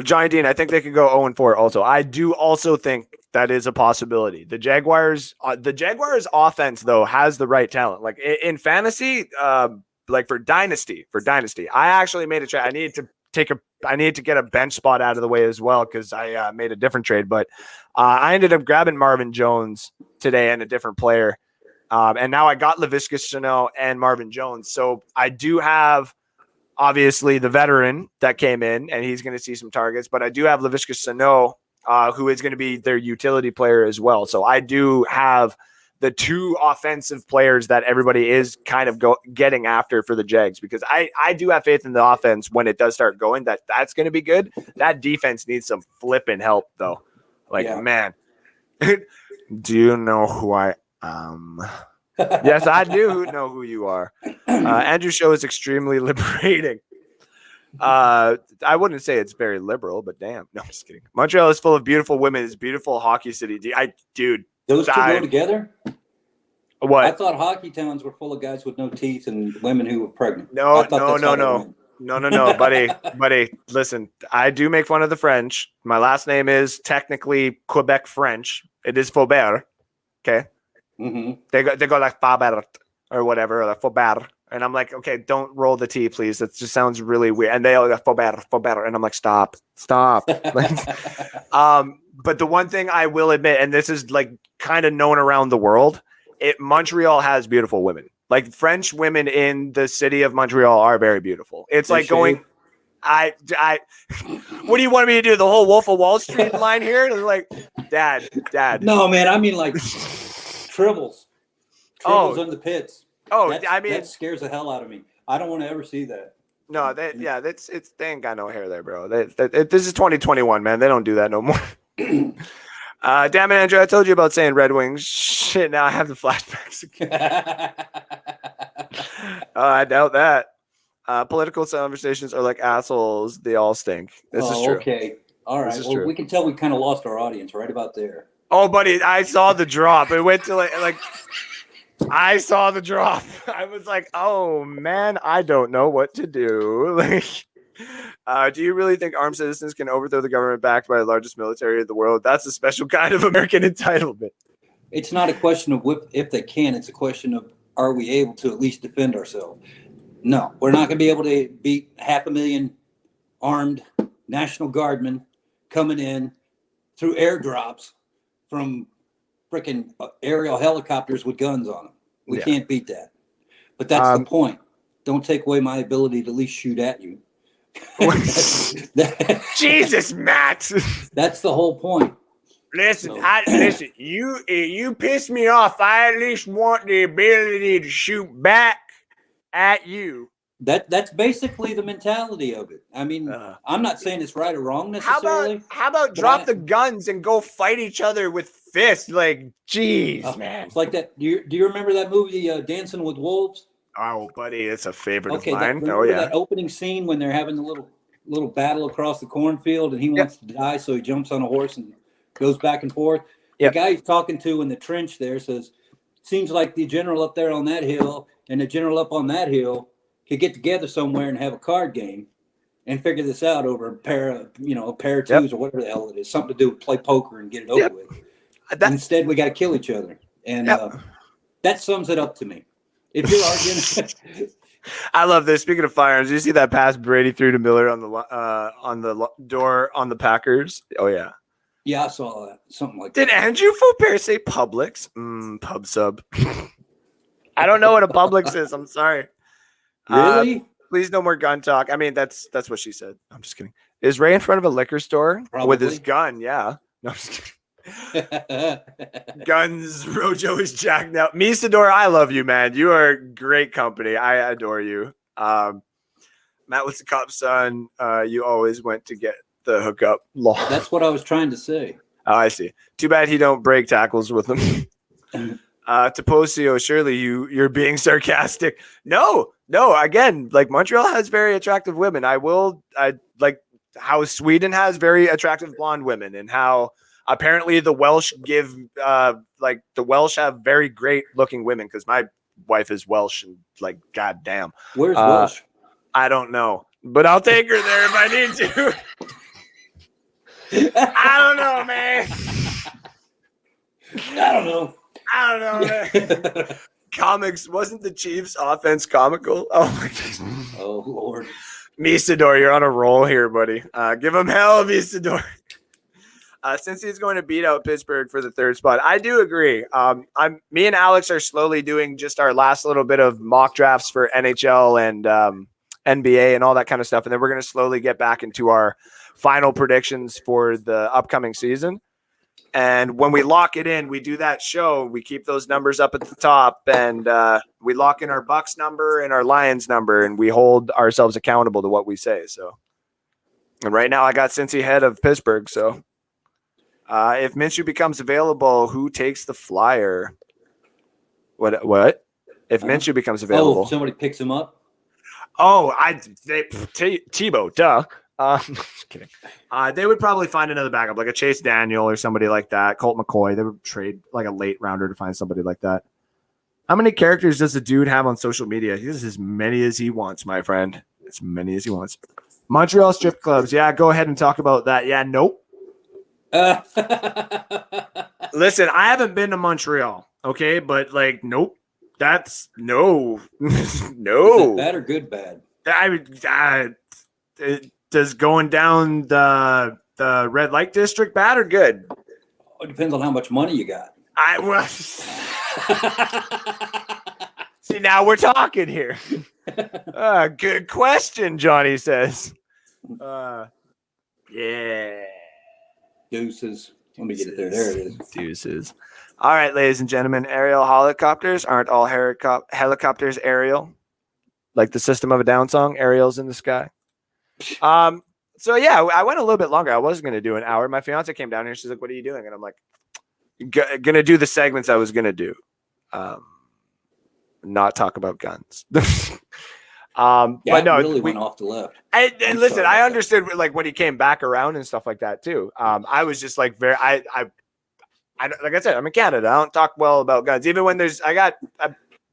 Johnny Dean, I think they could go 0-4 also. I do also think that is a possibility. The Jaguars offense, though, has the right talent. Like in fantasy, like for dynasty, I actually made a trade. I need to get a bench spot out of the way as well because I made a different trade. But I ended up grabbing Marvin Jones today and a different player. And now I got Laviska Shenault and Marvin Jones. So I do have obviously the veteran that came in and he's going to see some targets, but I do have Laviska Shenault, who is going to be their utility player as well. So I do have the two offensive players that everybody is kind of getting after for the Jags because I do have faith in the offense when it does start going that's going to be good. That defense needs some flipping help though. Man, do you know who I am? Yes, I do know who you are. Andrew's show is extremely liberating. I wouldn't say it's very liberal, but damn. No, I'm just kidding. Montreal is full of beautiful women. It's a beautiful hockey city. Those two go together? What? I thought hockey towns were full of guys with no teeth and women who were pregnant. No, buddy. Listen, I do make fun of the French. My last name is technically Quebec French. It is Faubert. Okay. Mm-hmm. They go like Faubert or whatever, or like Faubert. And I'm like, okay, don't roll the T, please. That just sounds really weird. And they all go Faubert. And I'm like, stop. But the one thing I will admit, and this is like kind of known around the world, Montreal has beautiful women. Like French women in the city of Montreal are very beautiful. It's like going, what do you want me to do? The whole Wolf of Wall Street line here? Like, Dad. No, man. I mean, like tribbles on the pits. That scares the hell out of me. I don't want to ever see that. No, they ain't got no hair there, bro. This is 2021, man. They don't do that no more. Damn it, Andrew! I told you about saying Red Wings. Shit, now I have the flashbacks again. I doubt that. Political conversations are like assholes. They all stink. This is true. Okay. All right. Well, we can tell we kind of lost our audience right about there. Oh, buddy, I saw the drop. It went to like I saw the drop. I was like, oh man, I don't know what to do. Like, do you really think armed citizens can overthrow the government backed by the largest military in the world? That's a special kind of American entitlement. It's not a question of if they can. It's a question of, are we able to at least defend ourselves? No, we're not going to be able to beat 500,000 armed National Guardmen coming in through airdrops from freaking aerial helicopters with guns on them. We can't beat that. But that's the point. Don't take away my ability to at least shoot at you. Jesus, Matt. That's the whole point. Listen, you piss me off. I at least want the ability to shoot back at you. That's basically the mentality of it. I mean, I'm not saying it's right or wrong necessarily. How about drop the guns and go fight each other with fists? Like, geez, man. It's like that. Do you remember that movie, Dancing with Wolves? Oh, buddy, it's a favorite of mine. Remember that opening scene when they're having the little little battle across the cornfield, and he wants to die, so he jumps on a horse and goes back and forth. The guy he's talking to in the trench there says, seems like the general up there on that hill and the general up on that hill could get together somewhere and have a card game and figure this out over a pair of twos or whatever the hell it is, something to do with play poker and get it over with. Instead, we got to kill each other. And that sums it up to me. If you're arguing, I love this. Speaking of firearms, you see that pass Brady threw to Miller on the door on the Packers? Oh yeah. Yeah, I saw that. Something like that. Did Andrew Faubert say Publix? Pub sub. I don't know what a Publix is. I'm sorry. Really? Please no more gun talk. I mean, that's what she said. I'm just kidding. Is Ray in front of a liquor store with his gun? Yeah. No, I'm just kidding. Guns, Rojo is jacked now. Misador, I love you, man. You are great company. I adore you. Matt was the cop's son. You always went to get the hookup. That's what I was trying to say. Oh, I see. Too bad he don't break tackles with him. Taposio, surely you're being sarcastic. No. Again, like Montreal has very attractive women. I like how Sweden has very attractive blonde women, and how apparently the Welsh the Welsh have very great looking women, because my wife is Welsh and like goddamn. Where's Welsh? I don't know, but I'll take her there if I need to. I don't know, man. I don't know, man. Comics, wasn't the Chiefs' offense comical? Oh my God. Oh Lord. Misador, you're on a roll here, buddy. Give him hell, Misador. Since he's going to beat out Pittsburgh for the third spot, I do agree. Me and Alex are slowly doing just our last little bit of mock drafts for NHL and NBA and all that kind of stuff, and then we're going to slowly get back into our final predictions for the upcoming season. And when we lock it in, we do that show. We keep those numbers up at the top, and we lock in our Bucs number and our Lions number, and we hold ourselves accountable to what we say. So, and right now I got Cincy ahead of Pittsburgh. So, if Minshew becomes available, who takes the flyer? What? If Minshew becomes available, if somebody picks him up. Oh, Tebow, duh. Just kidding. They would probably find another backup, like a Chase Daniel or somebody like that. Colt McCoy. They would trade like a late rounder to find somebody like that. How many characters does the dude have on social media? He has as many as he wants, my friend. As many as he wants. Montreal strip clubs. Yeah, go ahead and talk about that. Yeah, nope. Listen, I haven't been to Montreal, okay, but like, nope. That's no. No. Is it bad or good bad? Does going down the red light district bad or good? It depends on how much money you got. See, now we're talking here. Good question, Johnny says. Yeah. Deuces. Let me get it there. There it is. Deuces. All right, ladies and gentlemen, aerial helicopters aren't all helicopters aerial. Like the System of a Down song, Aerials in the Sky. So yeah, I went a little bit longer. I was going to do an hour. My fiance came down here. She's like, "What are you doing?" And I'm like, "Gonna do the segments I was going to do. Not talk about guns." But no, really went off the left. And listen, I understood like when he came back around and stuff like that too. I was just like I like I said, I'm in Canada. I don't talk well about guns, even when I got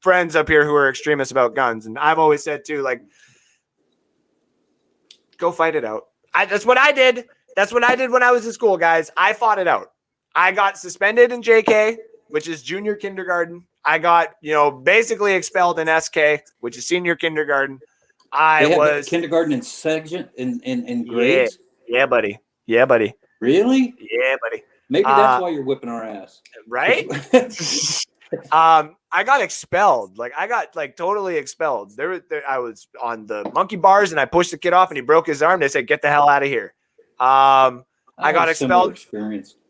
friends up here who are extremists about guns, and I've always said too, like, go fight it out. That's what I did. That's what I did when I was in school, guys. I fought it out. I got suspended in JK, which is junior kindergarten. I got, basically expelled in SK, which is senior kindergarten. I was kindergarten in section in grades. Yeah, buddy. Yeah, buddy. Really? Yeah, buddy. Maybe that's why you're whipping our ass, right? I got expelled. Like I got totally expelled. I was on the monkey bars and I pushed the kid off and he broke his arm. They said, "Get the hell out of here." I got expelled.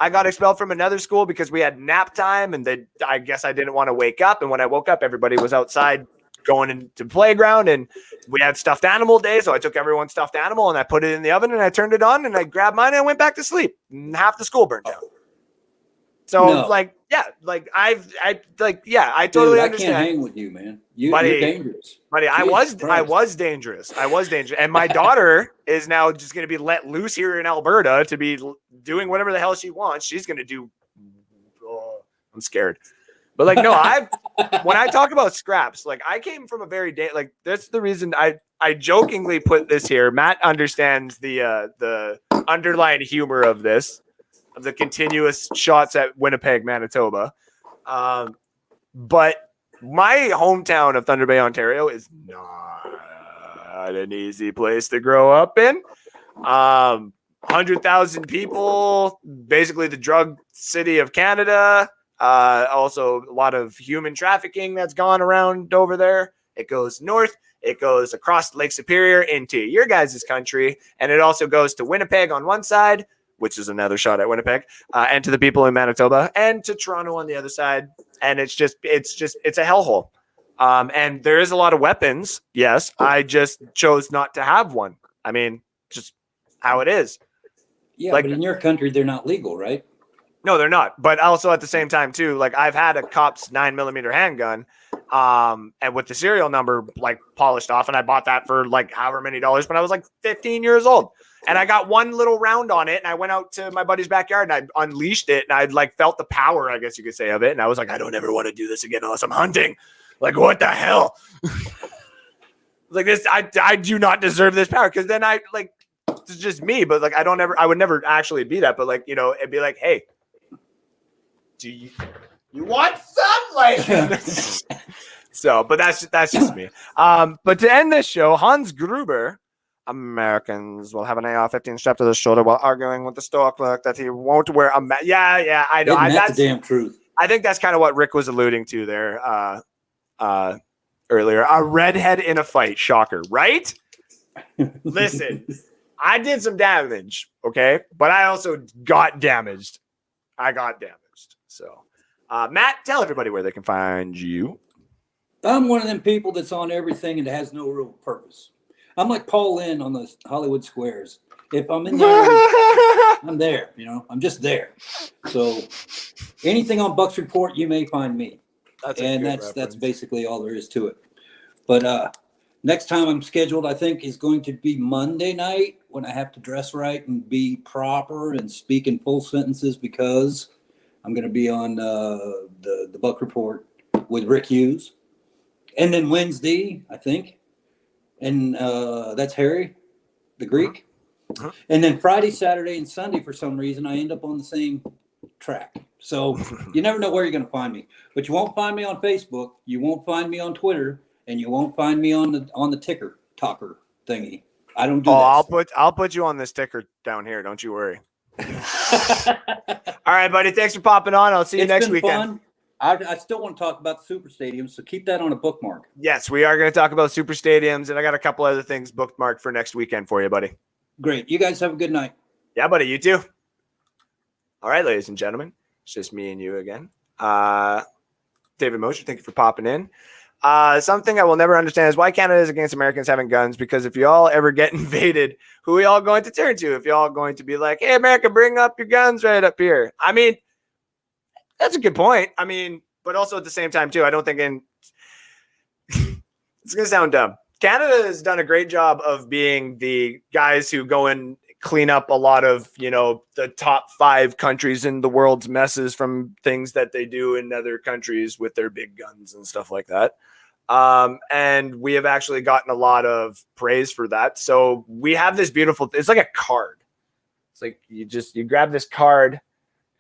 I got expelled from another school because we had nap time, and I guess I didn't want to wake up. And when I woke up, everybody was outside going into the playground, and we had stuffed animal day. So I took everyone's stuffed animal and I put it in the oven and I turned it on and I grabbed mine and I went back to sleep. And half the school burned down. So No. like, yeah, like I totally understand. I can't hang with you, man. You're Buddy, dangerous. Buddy, I was dangerous. And my daughter is now just going to be let loose here in Alberta to be doing whatever the hell she wants. She's going to do. Oh, I'm scared. But like, no, when I talk about scraps, like I came from a very like that's the reason I jokingly put this here. Matt understands the underlying humor of this, of the continuous shots at Winnipeg, Manitoba. But my hometown of Thunder Bay, Ontario is not an easy place to grow up in. 100,000 people, basically the drug city of Canada. Also a lot of human trafficking that's gone around over there. It goes north. It goes across Lake Superior into your guys' country. And it also goes to Winnipeg on one side, which is another shot at Winnipeg, and to the people in Manitoba, and to Toronto on the other side. And it's a hellhole. And there is a lot of weapons. Yes, I just chose not to have one. I mean, just how it is. Yeah, like, but in your country, they're not legal, right? No, they're not. But also at the same time, too, like I've had a Cop's 9mm handgun, and with the serial number like polished off, and I bought that for like however many dollars when I was like 15 years old. And I got one little round on it, and I went out to my buddy's backyard and I unleashed it, and I like felt the power, I guess you could say, of it. And I was like, I don't ever want to do this again unless I'm hunting. Like, what the hell? Like this, I do not deserve this power, because then it's just me. But like, I would never actually be that. But like, it'd be like, hey, do you want some? Like, so, but that's just me. But to end this show, Hans Gruber. Americans will have an AR-15 strapped to their shoulder while arguing with the store clerk that he won't wear a mask. Yeah, I know. That's the damn truth. I think that's kind of what Rick was alluding to there earlier. A redhead in a fight. Shocker, right? Listen, I did some damage, okay? But I also got damaged. So, Matt, tell everybody where they can find you. I'm one of them people that's on everything and has no real purpose. I'm like Paul Lynde on the Hollywood Squares. If I'm in there, I'm there. I'm just there. So anything on Bucs Report, you may find me. That's basically all there is to it. But next time I'm scheduled, I think, is going to be Monday night, when I have to dress right and be proper and speak in full sentences, because I'm going to be on the Bucs Report with Rick Hughes. And then Wednesday, I think. And that's Harry, the Greek. Uh-huh. And then Friday, Saturday, and Sunday, for some reason, I end up on the same track. So you never know where you're going to find me. But you won't find me on Facebook. You won't find me on Twitter. And you won't find me on the ticker talker thingy. I don't do that. I'll put you on this ticker down here. Don't you worry. All right, buddy. Thanks for popping on. I'll see you next weekend. Fun. I still want to talk about the super stadiums, so keep that on a bookmark. Yes, we are going to talk about super stadiums, and I got a couple other things bookmarked for next weekend for you, buddy. Great. You guys have a good night. Yeah, buddy. You too. All right, ladies and gentlemen. It's just me and you again. David Mosher, thank you for popping in. Something I will never understand is why Canada is against Americans having guns, because if you all ever get invaded, who are y'all going to turn to? If y'all going to be like, hey, America, bring up your guns right up here. I mean, that's a good point. I mean, but also at the same time, too, I don't think it's going to sound dumb. Canada has done a great job of being the guys who go and clean up a lot of, the top 5 countries in the world's messes from things that they do in other countries with their big guns and stuff like that. And we have actually gotten a lot of praise for that. So we have this beautiful, it's like a card. It's like you grab this card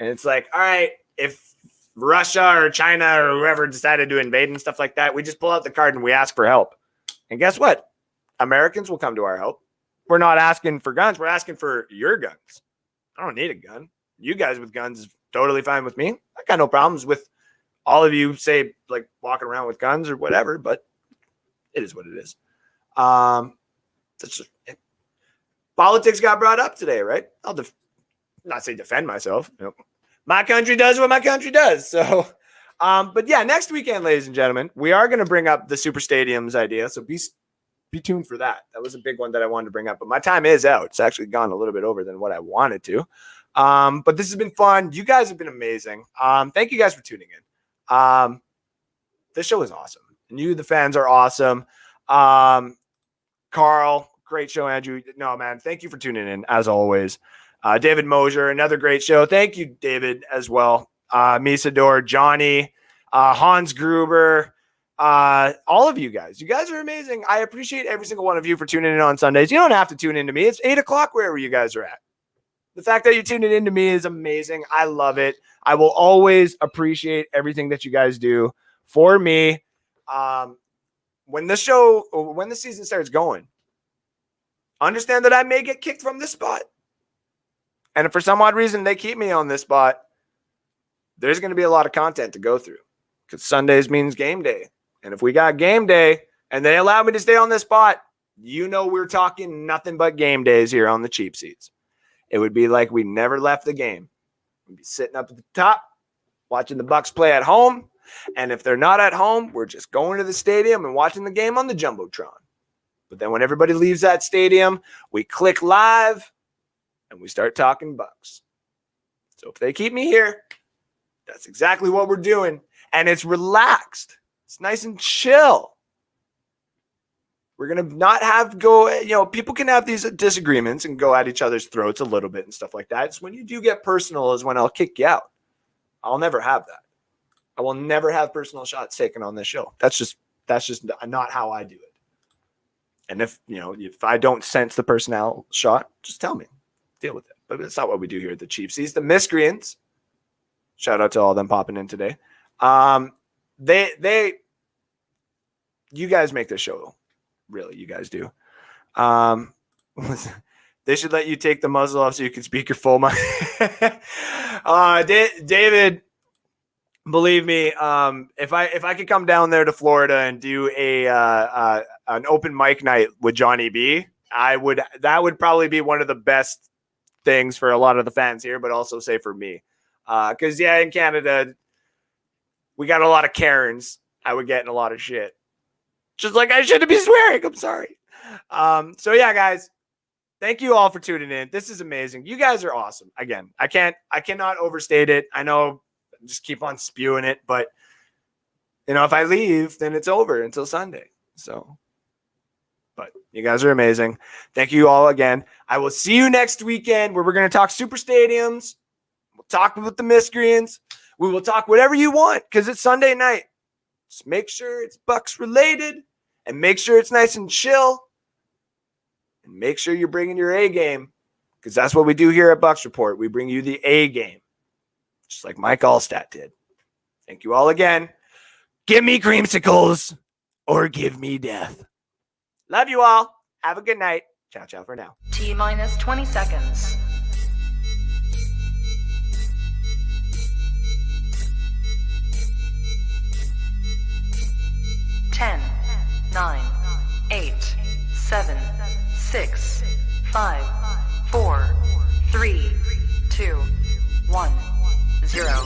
and it's like, all right, if Russia or China or whoever decided to invade and stuff like that, we just pull out the card and we ask for help. And guess what? Americans will come to our help. We're not asking for guns. We're asking for your guns. I don't need a gun. You guys with guns is totally fine with me. I got no problems with all of you, say, like walking around with guns or whatever, but it is what it is. Politics got brought up today, right? I'll not say defend myself. Nope. My country does what my country does. So, but yeah, next weekend, ladies and gentlemen, we are going to bring up the super stadiums idea. So be tuned for that. That was a big one that I wanted to bring up, but my time is out. It's actually gone a little bit over than what I wanted to. But this has been fun. You guys have been amazing. Thank you guys for tuning in. This show is awesome. And you, the fans, are awesome. Carl, great show, Andrew. No, man, thank you for tuning in, as always. David Mosier, another great show. Thank you, David, as well. Misador, Johnny, Hans Gruber, all of you guys. You guys are amazing. I appreciate every single one of you for tuning in on Sundays. You don't have to tune in to me. It's 8 o'clock wherever you guys are at. The fact that you're tuning in to me is amazing. I love it. I will always appreciate everything that you guys do for me. When the season starts going, understand that I may get kicked from this spot. And if for some odd reason they keep me on this spot, there's going to be a lot of content to go through because Sundays means game day. And if we got game day and they allow me to stay on this spot, we're talking nothing but game days here on the cheap seats. It would be like we never left the game. We'd be sitting up at the top, watching the Bucs play at home. And if they're not at home, we're just going to the stadium and watching the game on the Jumbotron. But then when everybody leaves that stadium, we click live and we start talking Bucs. So if they keep me here, that's exactly what we're doing. And it's relaxed. It's nice and chill. We're going to not have people can have these disagreements and go at each other's throats a little bit and stuff like that. It's when you do get personal is when I'll kick you out. I'll never have that. I will never have personal shots taken on this show. That's just not how I do it. And if I don't sense the personnel shot, just tell me. Deal with it. But that's not what we do here at the Cheap Seats. The Miscreants, shout out to all of them popping in today. You guys make this show. Really, you guys do. They should let you take the muzzle off so you can speak your full mind. David, believe me, if I could come down there to Florida and do an open mic night with Johnny B, that would probably be one of the best things for a lot of the fans here, but also say for me. Because in Canada, we got a lot of Karens. I would get in a lot of shit. Just like I shouldn't be swearing. I'm sorry. Guys, thank you all for tuning in. This is amazing. You guys are awesome. Again, I cannot overstate it. I know I just keep on spewing it, but if I leave, then it's over until Sunday. So, but you guys are amazing. Thank you all again. I will see you next weekend where we're going to talk super stadiums. We'll talk with the Miscreants. We will talk whatever you want because it's Sunday night. Just make sure it's Bucs related and make sure it's nice and chill and make sure you're bringing your A game because that's what we do here at Bucs Report. We bring you the A game, just like Mike Allstat did. Thank you all again. Give me creamsicles or give me death. Love you all. Have a good night. Ciao, ciao for now. T-minus 20 seconds. 10, 9, 8, 7, 6, 5, 4, 3, 2, 1, 0.